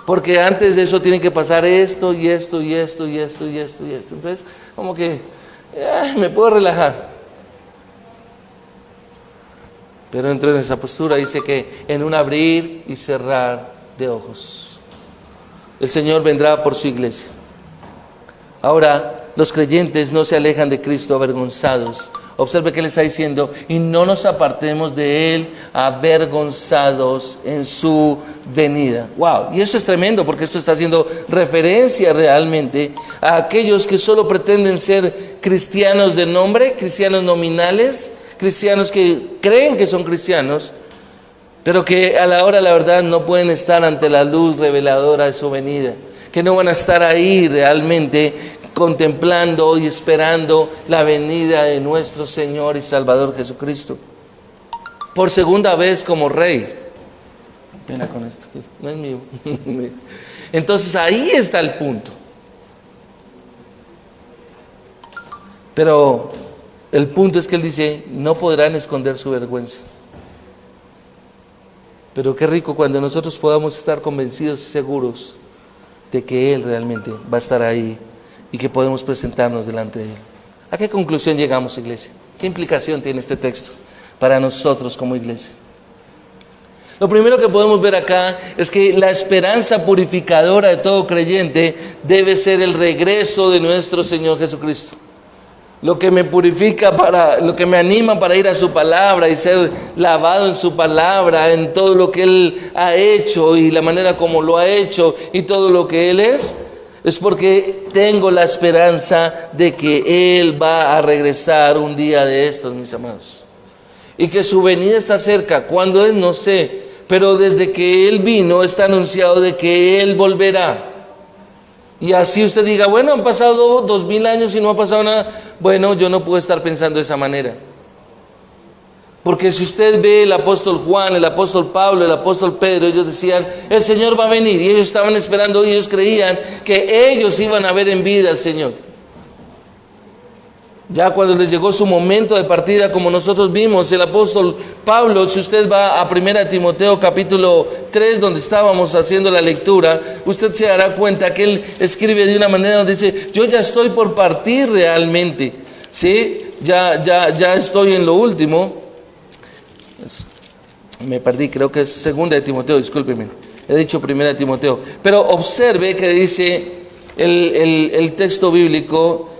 porque antes de eso tiene que pasar esto y esto y esto y esto y esto y esto. Entonces, como que me puedo relajar. Pero dentro de esa postura dice que en un abrir y cerrar de ojos, el Señor vendrá por su iglesia. Ahora, los creyentes no se alejan de Cristo avergonzados. Observe que le está diciendo, y no nos apartemos de Él avergonzados en su venida. Wow, y eso es tremendo porque esto está haciendo referencia realmente a aquellos que solo pretenden ser cristianos de nombre, cristianos nominales, cristianos que creen que son cristianos, pero que a la hora de la verdad no pueden estar ante la luz reveladora de su venida, que no van a estar ahí realmente contemplando y esperando la venida de nuestro Señor y Salvador Jesucristo por segunda vez como Rey. Pena con esto, no es mío. Entonces ahí está el punto. Pero el punto es que Él dice, no podrán esconder su vergüenza. Pero qué rico cuando nosotros podamos estar convencidos y seguros de que Él realmente va a estar ahí y que podemos presentarnos delante de Él. ¿A qué conclusión llegamos, iglesia? ¿Qué implicación tiene este texto para nosotros como iglesia? Lo primero que podemos ver acá es que la esperanza purificadora de todo creyente debe ser el regreso de nuestro Señor Jesucristo. Lo que me purifica lo que me anima para ir a su palabra y ser lavado en su palabra, en todo lo que Él ha hecho y la manera como lo ha hecho y todo lo que Él es porque tengo la esperanza de que Él va a regresar un día de estos, mis amados. Y que su venida está cerca. ¿Cuándo es? No sé. Pero desde que Él vino está anunciado de que Él volverá. Y así usted diga, bueno, han pasado 2000 años y no ha pasado nada. Bueno, yo no puedo estar pensando de esa manera. Porque si usted ve el apóstol Juan, el apóstol Pablo, el apóstol Pedro, ellos decían, el Señor va a venir. Y ellos estaban esperando, y ellos creían que ellos iban a ver en vida al Señor. Ya cuando les llegó su momento de partida, como nosotros vimos, el apóstol Pablo, si usted va a 1 Timoteo capítulo 3, donde estábamos haciendo la lectura, usted se dará cuenta que él escribe de una manera donde dice, yo ya estoy por partir realmente, ¿sí? Ya estoy en lo último. Me perdí, creo que es 2 Timoteo, discúlpeme, he dicho 1 Timoteo. Pero observe que dice el texto bíblico,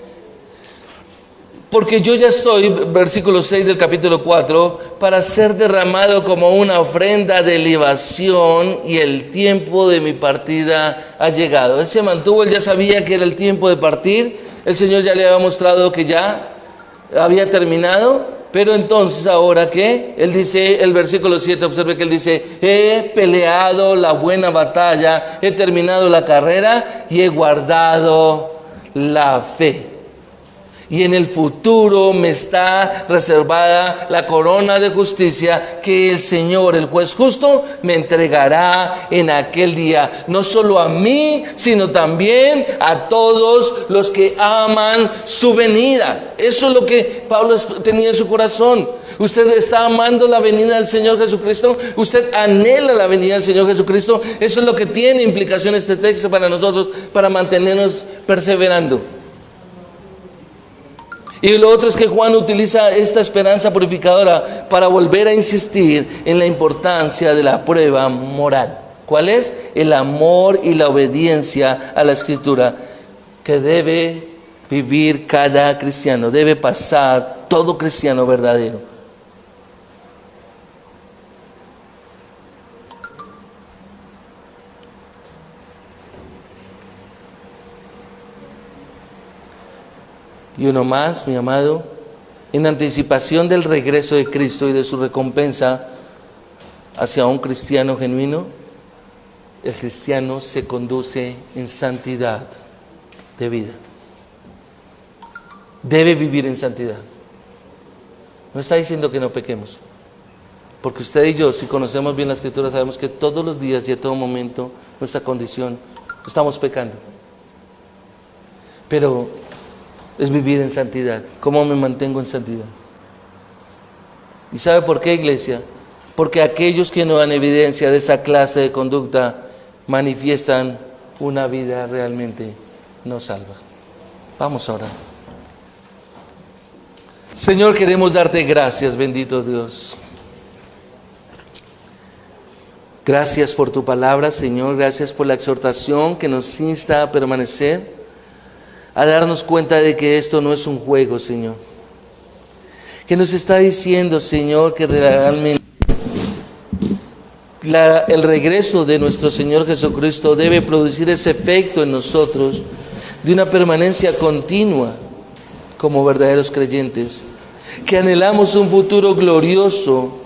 porque yo ya estoy, versículo 6 del capítulo 4, para ser derramado como una ofrenda de libación, y el tiempo de mi partida ha llegado. Él se mantuvo, él ya sabía que era el tiempo de partir, el Señor ya le había mostrado que ya había terminado, pero entonces ahora ¿qué? Él dice, el versículo 7, observe que él dice, he peleado la buena batalla, he terminado la carrera y he guardado la fe. Y en el futuro me está reservada la corona de justicia que el Señor, el juez justo, me entregará en aquel día. No solo a mí, sino también a todos los que aman su venida. Eso es lo que Pablo tenía en su corazón. Usted está amando la venida del Señor Jesucristo. Usted anhela la venida del Señor Jesucristo. Eso es lo que tiene implicación este texto para nosotros, para mantenernos perseverando. Y lo otro es que Juan utiliza esta esperanza purificadora para volver a insistir en la importancia de la prueba moral. ¿Cuál es? El amor y la obediencia a la Escritura que debe vivir cada cristiano, debe pasar todo cristiano verdadero. Y uno más, mi amado, en anticipación del regreso de Cristo y de su recompensa hacia un cristiano genuino, el cristiano se conduce en santidad de vida. Debe vivir en santidad. No está diciendo que no pequemos, porque usted y yo, si conocemos bien la Escritura, sabemos que todos los días y a todo momento nuestra condición estamos pecando. Pero es vivir en santidad. ¿Cómo me mantengo en santidad? ¿Y sabe por qué, iglesia? Porque aquellos que no dan evidencia de esa clase de conducta manifiestan una vida realmente no salva. Vamos a orar. Señor, queremos darte gracias, bendito Dios. Gracias por tu palabra, Señor. Gracias por la exhortación que nos insta a permanecer, a darnos cuenta de que esto no es un juego, Señor. Que nos está diciendo, Señor, que realmente el regreso de nuestro Señor Jesucristo debe producir ese efecto en nosotros de una permanencia continua como verdaderos creyentes, que anhelamos un futuro glorioso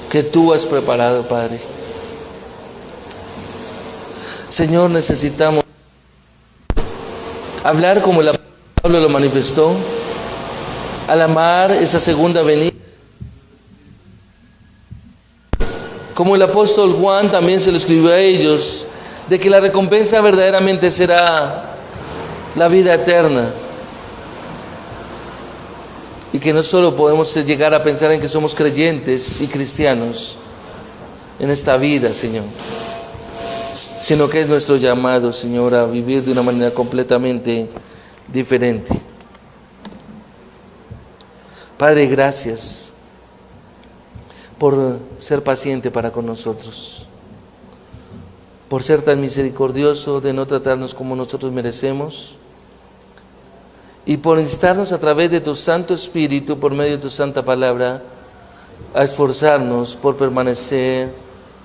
que tú has preparado, Padre. Señor, necesitamos hablar como el apóstol Pablo lo manifestó, al amar esa segunda venida. Como el apóstol Juan también se lo escribió a ellos, de que la recompensa verdaderamente será la vida eterna. Y que no solo podemos llegar a pensar en que somos creyentes y cristianos en esta vida, Señor, sino que es nuestro llamado, Señor, a vivir de una manera completamente diferente. Padre, gracias por ser paciente para con nosotros, por ser tan misericordioso de no tratarnos como nosotros merecemos, y por instarnos a través de tu Santo Espíritu, por medio de tu Santa Palabra, a esforzarnos por permanecer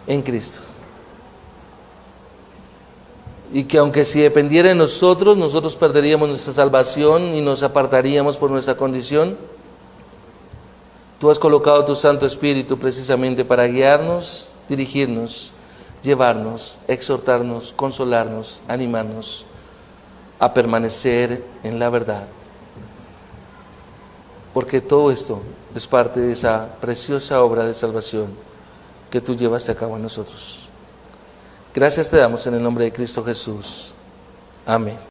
en Cristo. Y que aunque si dependiera de nosotros, nosotros perderíamos nuestra salvación y nos apartaríamos por nuestra condición, tú has colocado tu Santo Espíritu precisamente para guiarnos, dirigirnos, llevarnos, exhortarnos, consolarnos, animarnos a permanecer en la verdad. Porque todo esto es parte de esa preciosa obra de salvación que tú llevaste a cabo en nosotros. Gracias te damos en el nombre de Cristo Jesús. Amén.